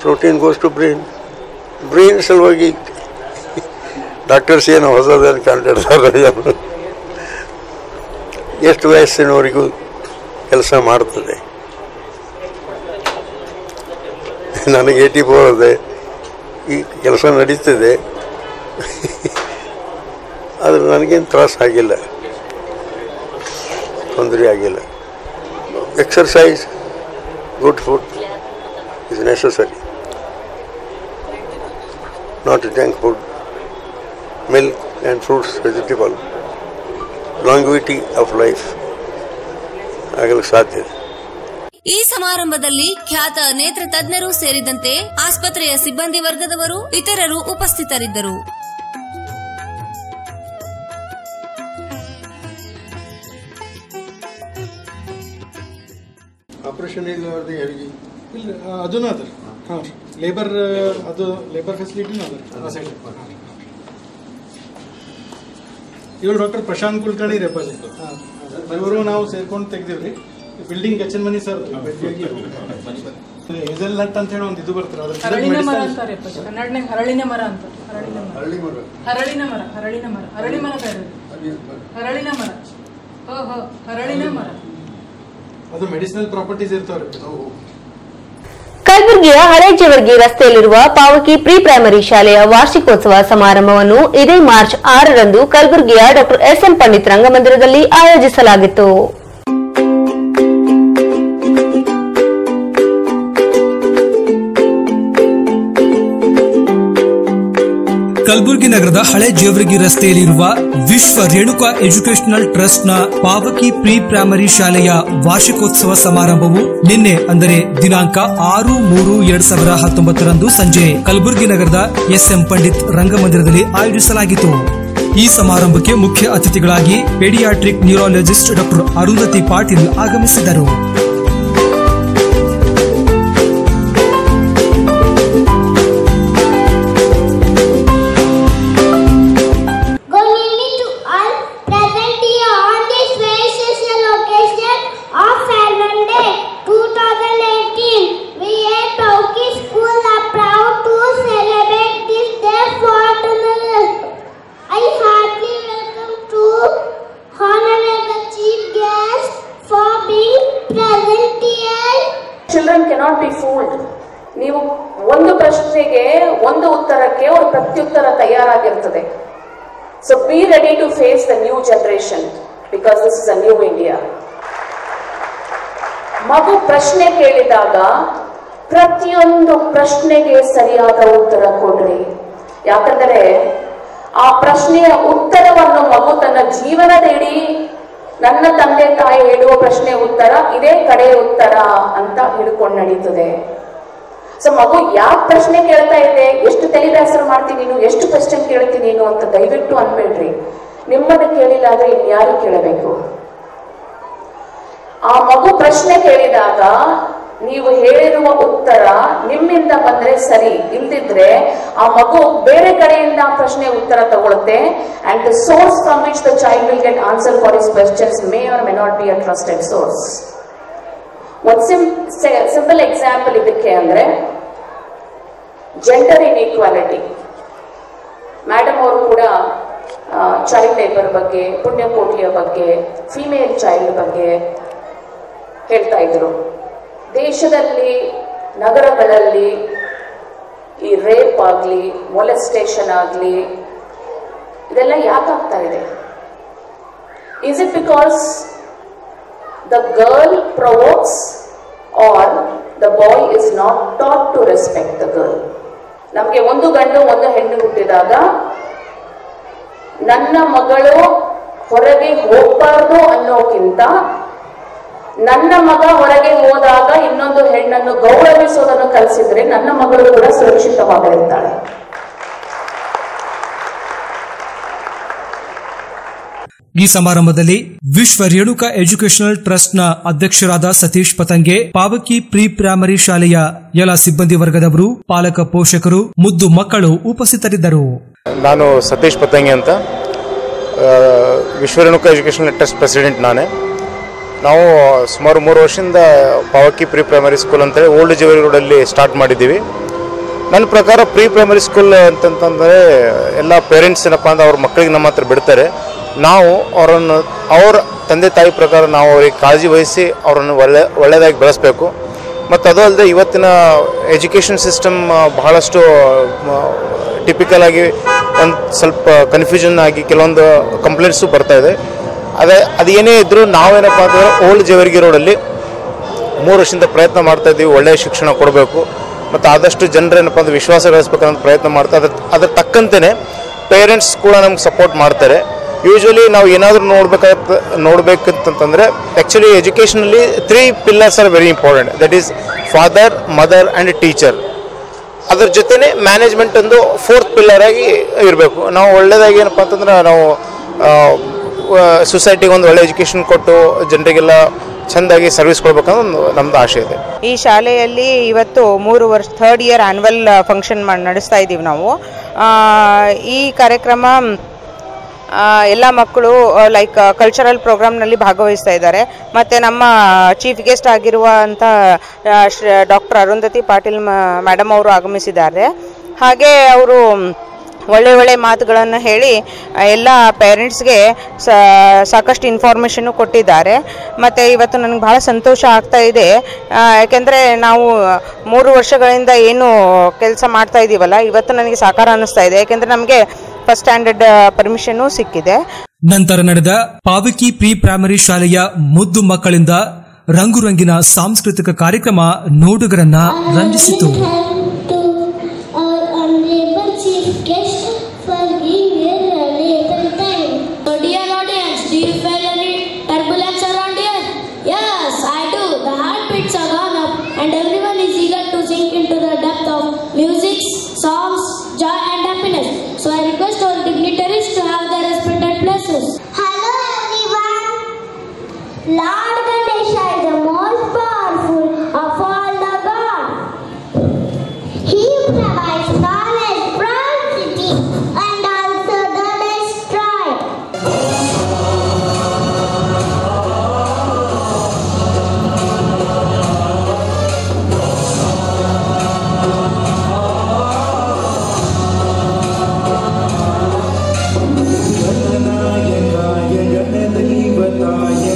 ಪ್ರೋಟೀನ್ ಗೋಸ್ ಟು ಬ್ರೈನ್ ಸಲುವಾಗಿ ಡಾಕ್ಟರ್ಸ್ ಏನು ಹೊಸದೇನು ಕಂಡಿಡ್ತಾರೆ, ಎಷ್ಟು ವಯಸ್ಸಿನವರಿಗೂ ಕೆಲಸ ಮಾಡ್ತದೆ. ನನಗೆ 84 ಇದೆ, ಈ ಕೆಲಸ ನಡೀತದೆ. ಆದರೆ ನನಗೇನು ತ್ರಾಸ ಆಗಿಲ್ಲ, ತೊಂದರೆ ಆಗಿಲ್ಲ. Exercise, good food is necessary, not junk food, milk and fruits, vegetable, longevity of life ಆಗಲು ಸಾಧ್ಯ. ಈ ಸಮಾರಂಭದಲ್ಲಿ ಖ್ಯಾತ ನೇತ್ರ ತಜ್ಞರು ಸೇರಿದಂತೆ ಆಸ್ಪತ್ರೆಯ ಸಿಬ್ಬಂದಿ ವರ್ಗದವರು ಇತರರು ಉಪಸ್ಥಿತರಿದ್ದರು. ಆಪರೇಷನ್ ಇಲ್ಲ ಅದೂ ಅದ ರೀ. ಹಾಂ ರೀ, ಲೇಬರ್ ಅದು ಲೇಬರ್ ಫೆಸಿಲಿಟಿನೂ ಅದ ರೀ ಆ ಸೈಡ್. ಇವರು ಡಾಕ್ಟರ್ ಪ್ರಶಾಂತ್ ಕುಲಕರ್ಣಿ ರೀ ಅಪ್ಪಾಜಿ. ಹಾಂ, ಇವರು ನಾವು ಸೇರ್ಕೊಂಡು ತೆಗ್ದೀವಿ ರೀ. ಬಿಲ್ಡಿಂಗ್ ಎಚ್ ಎನ್ ಮನಿ ಸರ್, ಹೇಸಲ್ ನಟ್ ಅಂತ ಹೇಳಿ ಒಂದು ಇದು ಬರ್ತಾರೆ, ಅದ್ರ ಹರಳಿನ ಮರ ಅಂತಾರೆ ಕನ್ನಡನಾಗ. ಹರಳಿನ ಮರ ಅಂತ, ಹರಳಿನ ಮರ, ಹರಳಿನ ಮರ, ಹರಳಿನ ಮರ, ಹರಳಿ ಮರ ಬೇರೆ, ಹರಳಿನ ಮರ. ಹರಳಿನ ಮರ ಅದು ಮೆಡಿಸಿನಲ್ ಪ್ರಾಪರ್ಟೀಸ್ ಇರ್ತಾವ್ರಿ. ಕಲಬುರಗಿಯ ಹಳೆ ಜೇವರ್ಗಿ ರಸ್ತೆಯಲ್ಲಿರುವ ಪಾವಕಿ ಪ್ರಿ ಪ್ರೈಮರಿ ಶಾಲೆಯ ವಾರ್ಷಿಕೋತ್ಸವ ಸಮಾರಂಭವನ್ನು ಇದೇ ಮಾರ್ಚ್ 6ರಂದು ಕಲಬುರಗಿಯ ಡಾ ಎಸ್.ಎಂ. ಪಂಡಿತ್ ರಂಗಮಂದಿರದಲ್ಲಿ ಆಯೋಜಿಸಲಾಗಿತ್ತು. ಕಲಬುರಗಿ ನಗರದ ಹಳೆ ಜೇವರ್ಗಿ ರಸ್ತೆಯಲ್ಲಿರುವ ವಿಶ್ವ ರೇಣುಕಾ ಎಜುಕೇಶನಲ್ ಟ್ರಸ್ಟ್ನ ಪಾವಕಿ ಪ್ರಿ ಪ್ರೈಮರಿ ಶಾಲೆಯ ವಾರ್ಷಿಕೋತ್ಸವ ಸಮಾರಂಭವು ನಿನ್ನೆ ಅಂದರೆ ದಿನಾಂಕ 6/3/2019 ಸಂಜೆ ಕಲಬುರಗಿ ನಗರದ ಎಸ್.ಎಂ. ಪಂಡಿತ್ ರಂಗಮಂದಿರದಲ್ಲಿ ಆಯೋಜಿಸಲಾಗಿತ್ತು. ಈ ಸಮಾರಂಭಕ್ಕೆ ಮುಖ್ಯ ಅತಿಥಿಗಳಾಗಿ ಪೀಡಿಯಾಟ್ರಿಕ್ ನ್ಯೂರಾಲಜಿಸ್ಟ್ ಡಾ ಅರುಂಧತಿ ಪಾಟೀಲ್ ಆಗಮಿಸಿದರು. Children cannot be fooled. ನೀವು ಒಂದು ಪ್ರಶ್ನೆಗೆ ಒಂದು ಉತ್ತರಕ್ಕೆ ಒಂದು ಪ್ರತ್ಯುತ್ತರ ತಯಾರಾಗಿರ್ತದೆ. So be ready to face the new generation because this is a new India. ಮಗು ಪ್ರಶ್ನೆ ಕೇಳಿದಾಗ ಪ್ರತಿಯೊಂದು ಪ್ರಶ್ನೆಗೆ ಸರಿಯಾದ ಉತ್ತರ ಕೊಡ್ರಿ. ಯಾಕಂದರೆ ಆ ಪ್ರಶ್ನೆಯ ಉತ್ತರವನ್ನು ಮಗು ತನ್ನ ಜೀವನದ ಇಡೀ ನನ್ನ ತಂದೆ ತಾಯಿ ಹೇಳುವ ಪ್ರಶ್ನೆ ಉತ್ತರ ಇದೇ ಕಡೆ ಉತ್ತರ ಅಂತ ಹಿಡ್ಕೊಂಡು ನಡೀತದೆ. ಸೊ ಮಗು ಯಾಕೆ ಪ್ರಶ್ನೆ ಕೇಳ್ತಾ ಇದೆ, ಎಷ್ಟು ತಲೆಬ್ಯಾಸರ ಮಾಡ್ತೀನಿ ನೀನು, ಎಷ್ಟು ಕ್ವೆಶ್ಚನ್ ಕೇಳ್ತೀನಿ ನೀನು ಅಂತ ದಯವಿಟ್ಟು ಅನ್ಬೇಡ್ರಿ. ನಿಮ್ಮನ್ನ ಕೇಳಿಲ್ಲ ಆದ್ರೆ ಇನ್ಯಾರು ಕೇಳಬೇಕು? ಆ ಮಗು ಪ್ರಶ್ನೆ ಕೇಳಿದಾಗ ನೀವು ಹೇಳಿರುವ ಉತ್ತರ ನಿಮ್ಮಿಂದ ಬಂದ್ರೆ ಸರಿ, ಇಲ್ದಿದ್ರೆ ಆ ಮಗು ಬೇರೆ ಕಡೆಯಿಂದ ಪ್ರಶ್ನೆ ಉತ್ತರ ತಗೊಳುತ್ತೆ. And the source from which the child will get answer for his questions May R may not be a trusted source. ಒಂದು ಸಿಂಪಲ್ ಎಕ್ಸಾಂಪಲ್ ಇದಕ್ಕೆ ಅಂದ್ರೆ ಜೆಂಡರ್ ಇನ್ಇಕ್ವಾಲಿಟಿ. ಮೇಡಮ್ ಅವರು ಕೂಡ ಚೈಲ್ಡ್ ಲೇಬರ್ ಬಗ್ಗೆ, ಪುಣ್ಯಕೋಟಿಯ ಬಗ್ಗೆ, ಫಿಮೇಲ್ ಚೈಲ್ಡ್ ಬಗ್ಗೆ ಹೇಳ್ತಾ ಇದ್ರು. ದೇಶದಲ್ಲಿ ನಗರಗಳಲ್ಲಿ ಈ ರೇಪ್ ಆಗಲಿ, ಮೊಲೆಸ್ಟೇಷನ್ ಆಗಲಿ, ಇದೆಲ್ಲ ಯಾಕಾಗ್ತಾ ಇದೆ? Is it because the girl provokes or the boy is not taught to respect the girl? ನಮಗೆ ಒಂದು ಗಂಡು ಒಂದು ಹೆಣ್ಣು ಹುಟ್ಟಿದಾಗ ನನ್ನ ಮಗಳು ಹೊರಗೆ ಹೋಗಬಾರ್ದು ಅನ್ನೋಕ್ಕಿಂತ ನನ್ನ ಮಗ ಹೊರಗೆ ಹೋದಾಗ ಇನ್ನೊಂದು ಹೆಣ್ಣನ್ನು ಗೌರವಿಸೋದನ್ನು ಕಲಿಸಿದ್ರೆ ನನ್ನ ಮಗಳು ಕೂಡ ಸುರಕ್ಷಿತವಾಗಿರುತ್ತಾಳೆ. ಈ ಸಮಾರಂಭದಲ್ಲಿ ವಿಶ್ವ ರೇಣುಕಾ ಎಜುಕೇಶನಲ್ ಟ್ರಸ್ಟ್ನ ಅಧ್ಯಕ್ಷರಾದ ಸತೀಶ್ ಪತಂಗೆ, ಪಾವಕಿ ಪ್ರಿ ಪ್ರೈಮರಿ ಶಾಲೆಯ ಎಲ್ಲ ಸಿಬ್ಬಂದಿ ವರ್ಗದವರು, ಪಾಲಕ ಪೋಷಕರು, ಮುದ್ದು ಮಕ್ಕಳು ಉಪಸ್ಥಿತರಿದ್ದರು. ನಾನು ಸತೀಶ್ ಪತಂಗೆ ಅಂತ, ವಿಶ್ವ ರೇಣುಕಾ ಎಜುಕೇಶನಲ್ ಟ್ರಸ್ಟ್ ಪ್ರೆಸಿಡೆಂಟ್ ನಾನೇ. ನಾವು ಸುಮಾರು 3 ವರ್ಷದಿಂದ ಪಾವಕಿ ಪ್ರಿ ಪ್ರೈಮರಿ ಸ್ಕೂಲ್ ಅಂತೇಳಿ ಓಲ್ಡ್ ಜೇವರ್ಗಿ ರೋಡಲ್ಲಿ ಸ್ಟಾರ್ಟ್ ಮಾಡಿದ್ದೀವಿ. ನನ್ನ ಪ್ರಕಾರ ಪ್ರೀ ಪ್ರೈಮರಿ ಸ್ಕೂಲ್ ಅಂತಂತಂದರೆ ಎಲ್ಲ ಪೇರೆಂಟ್ಸ್ ಏನಪ್ಪ ಅಂದ್ರೆ ಅವ್ರ ಮಕ್ಕಳಿಗೆ ನಮ್ಮ ಹತ್ರ ಬಿಡ್ತಾರೆ. ನಾವು ಅವರನ್ನು ಅವ್ರ ತಂದೆ ತಾಯಿ ಪ್ರಕಾರ ನಾವು ಅವ್ರಿಗೆ ಕಾಳಜಿ ವಹಿಸಿ ಅವರನ್ನು ಒಳ್ಳೆಯದಾಗಿ ಬೆಳೆಸಬೇಕು. ಮತ್ತು ಅದು ಅಲ್ಲದೆ ಇವತ್ತಿನ ಎಜುಕೇಷನ್ ಸಿಸ್ಟಮ್ ಬಹಳಷ್ಟು ಟಿಪಿಕಲ್ ಆಗಿ ಒಂದು ಸ್ವಲ್ಪ ಕನ್ಫ್ಯೂಷನ್ ಆಗಿ ಕೆಲವೊಂದು ಕಂಪ್ಲೇಂಟ್ಸು ಬರ್ತಾಯಿದೆ. ಅದು ಏನೇ ಇದ್ದರೂ ನಾವೇನಪ್ಪ ಅಂತಂದರೆ ಓಲ್ಡ್ ಜೇವರ್ಗಿ ರೋಡಲ್ಲಿ 3 ವರ್ಷದಿಂದ ಪ್ರಯತ್ನ ಮಾಡ್ತಾಯಿದ್ದೀವಿ. ಒಳ್ಳೆಯ ಶಿಕ್ಷಣ ಕೊಡಬೇಕು ಮತ್ತು ಆದಷ್ಟು ಜನರೇನಪ್ಪ ಅಂದರೆ ವಿಶ್ವಾಸ ಗಳಿಸ್ಬೇಕನ್ನೋ ಪ್ರಯತ್ನ ಮಾಡ್ತಾರೆ. ಅದ್ರ ತಕ್ಕಂತೆಯೇ ಪೇರೆಂಟ್ಸ್ ಕೂಡ ನಮ್ಗೆ ಸಪೋರ್ಟ್ ಮಾಡ್ತಾರೆ. ಯೂಶ್ವಲಿ ನಾವು ಏನಾದರೂ ನೋಡಬೇಕಂತಂದರೆ ಆ್ಯಕ್ಚುಲಿ ಎಜುಕೇಷನಲ್ಲಿ 3 pillars are very important. That is father, mother and teacher. ಅದ್ರ ಜೊತೆನೇ ಮ್ಯಾನೇಜ್ಮೆಂಟ್ ಒಂದು 4th pillar ಆಗಿ ಇರಬೇಕು. ನಾವು ಒಳ್ಳೆಯದಾಗಿ ಏನಪ್ಪ ಅಂತಂದ್ರೆ ನಾವು ಸೊಸೈಟಿಗೆ ಒಂದು ಒಳ್ಳೆ ಎಜುಕೇಷನ್ ಕೊಟ್ಟು ಜನರಿಗೆಲ್ಲ ಚೆಂದಾಗಿ ಸರ್ವಿಸ್ ಕೊಡ್ಬೇಕನ್ನೋ ನಮ್ಮದು ಆಸೆ ಇದೆ. ಈ ಶಾಲೆಯಲ್ಲಿ ಇವತ್ತು 3 ವರ್ಷ 3rd year ಆ್ಯನ್ಯುವಲ್ ಫಂಕ್ಷನ್ ನಡೆಸ್ತಾ ಇದ್ದೀವಿ ನಾವು. ಈ ಕಾರ್ಯಕ್ರಮ ಎಲ್ಲ ಮಕ್ಕಳು ಲೈಕ್ ಕಲ್ಚರಲ್ ಪ್ರೋಗ್ರಾಮ್ನಲ್ಲಿ ಭಾಗವಹಿಸ್ತಾ ಇದ್ದಾರೆ. ಮತ್ತು ನಮ್ಮ ಚೀಫ್ ಗೆಸ್ಟ್ ಆಗಿರುವಂಥ ಡಾಕ್ಟರ್ ಅರುಂಧತಿ ಪಾಟೀಲ್ ಮೇಡಮ್ ಅವರು ಆಗಮಿಸಿದ್ದಾರೆ. ಹಾಗೆ ಅವರು ಒಳ್ಳೆ ಮಾತುಗಳನ್ನು ಹೇಳಿ ಎಲ್ಲ ಪೇರೆಂಟ್ಸ್ಗೆ ಸಾಕಷ್ಟು ಇನ್ಫಾರ್ಮೇಷನ್ನು ಕೊಟ್ಟಿದ್ದಾರೆ. ಮತ್ತು ಇವತ್ತು ನನಗೆ ಭಾಳ ಸಂತೋಷ ಆಗ್ತಾ ಇದೆ. ಯಾಕೆಂದರೆ ನಾವು 3 ವರ್ಷಗಳಿಂದ ಏನು ಕೆಲಸ ಮಾಡ್ತಾ ಇದ್ದೀವಲ್ಲ, ಇವತ್ತು ನನಗೆ ಸಾಕಾರ ಅನ್ನಿಸ್ತಾ ಇದೆ. ಯಾಕೆಂದರೆ ನಮಗೆ ಫಸ್ಟ್ ಸ್ಟ್ಯಾಂಡರ್ಡ್ ಪರ್ಮಿಷನ್ನು ಸಿಕ್ಕಿದೆ. ನಂತರ ನಡೆದ ಪಾವಕಿ ಪ್ರೀ ಪ್ರೈಮರಿ ಶಾಲೆಯ ಮುದ್ದು ಮಕ್ಕಳಿಂದ ರಂಗುರಂಗಿನ ಸಾಂಸ್ಕೃತಿಕ ಕಾರ್ಯಕ್ರಮ ನೋಡುಗರನ್ನ ರಂಜಿಸಿತು. Songs, joy and happiness. So I request all dignitaries to have their respected places. Hello everyone. Lord Ganesha is the most powerful of all the gods. He provides knowledge, prosperity and also the destroy.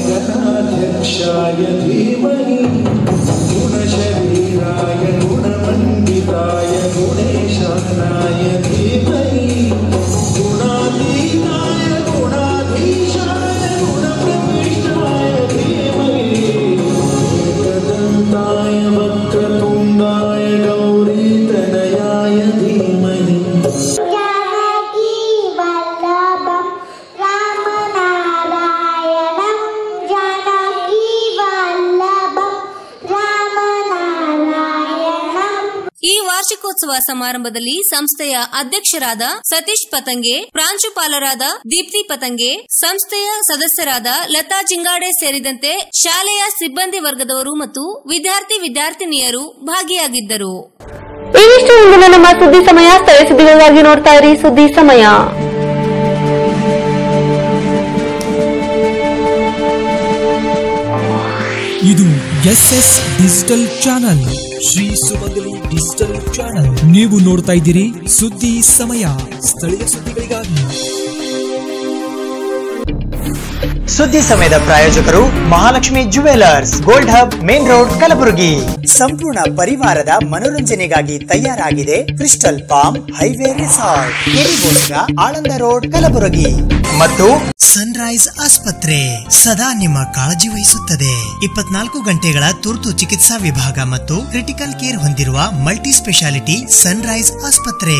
गणाध्यक्षाय धीमहि गुणशरीराय गुणमण्डिताय गुणेशानाय धीमहि गुणातीताय गुणाधीशाय गुणप्रविष्टाय धीमहि एकदन्ताय वक्रतुण्डाय गौरीतनयाय धीमहि. ಈ ವಾರ್ಷಿಕೋತ್ಸವ ಸಮಾರಂಭದಲ್ಲಿ ಸಂಸ್ಥೆಯ ಅಧ್ಯಕ್ಷರಾದ ಸತೀಶ್ ಪತಂಗೆ, ಪ್ರಾಂಶುಪಾಲರಾದ ದೀಪ್ತಿ ಪತಂಗೆ, ಸಂಸ್ಥೆಯ ಸದಸ್ಯರಾದ ಲತಾ ಜಿಂಗಾಡೆ ಸೇರಿದಂತೆ ಶಾಲೆಯ ಸಿಬ್ಬಂದಿ ವರ್ಗದವರು ಮತ್ತು ವಿದ್ಯಾರ್ಥಿನಿಯರು ಭಾಗಿಯಾಗಿದ್ದರು. ಇವಿಷ್ಟು ಇಂದಿನ ನಮ್ಮ ಸುದ್ದಿ ಸಮಯ. ಸ್ಥಳೀಯ ಸುದ್ದಿಗಳಿಗಾಗಿ ನೋಡ್ತಾ ಇರಿ ಸುದ್ದಿ ಸಮಯ. ಇದು SS ಡಿಜಿಟಲ್ ಚಾನಲ್, ಶ್ರೀ ಸುಮಂಗಲಿ ಡಿಜಿಟಲ್ ಚಾನಲ್. ನೀವು ನೋಡ್ತಾ ಇದ್ದೀರಿ ಸುದ್ದಿ ಸಮಯ, ಸ್ಥಳೀಯ ಸುದ್ದಿಗಳಿಗಾಗಿ. ಸುದ್ದಿ ಸಮಯದ ಪ್ರಾಯೋಜಕರು Mahalakshmi jewellers, gold hub, main road, Kalaburagi. ಸಂಪೂರ್ಣ ಪರಿವಾರದ ಮನೋರಂಜನೆಗಾಗಿ ತಯಾರಾಗಿದೆ ಕ್ರಿಸ್ಟಲ್ ಪಾಮ್ ಹೈವೇ ರೆಸಾರ್ಟ್, ಕೆರಿಗೋಸ್ಕರ, ಆಳಂದ ರೋಡ್, ಕಲಬುರಗಿ. ಮತ್ತು ಸನ್ರೈಸ್ ಆಸ್ಪತ್ರೆ ಸದಾ ನಿಮ್ಮ ಕಾಳಜಿ ವಹಿಸುತ್ತದೆ. 24 ಗಂಟೆಗಳ ತುರ್ತು ಚಿಕಿತ್ಸಾ ವಿಭಾಗ ಮತ್ತು ಕ್ರಿಟಿಕಲ್ ಕೇರ್ ಹೊಂದಿರುವ ಮಲ್ಟಿ ಸ್ಪೆಷಾಲಿಟಿ ಸನ್ರೈಸ್ ಆಸ್ಪತ್ರೆ.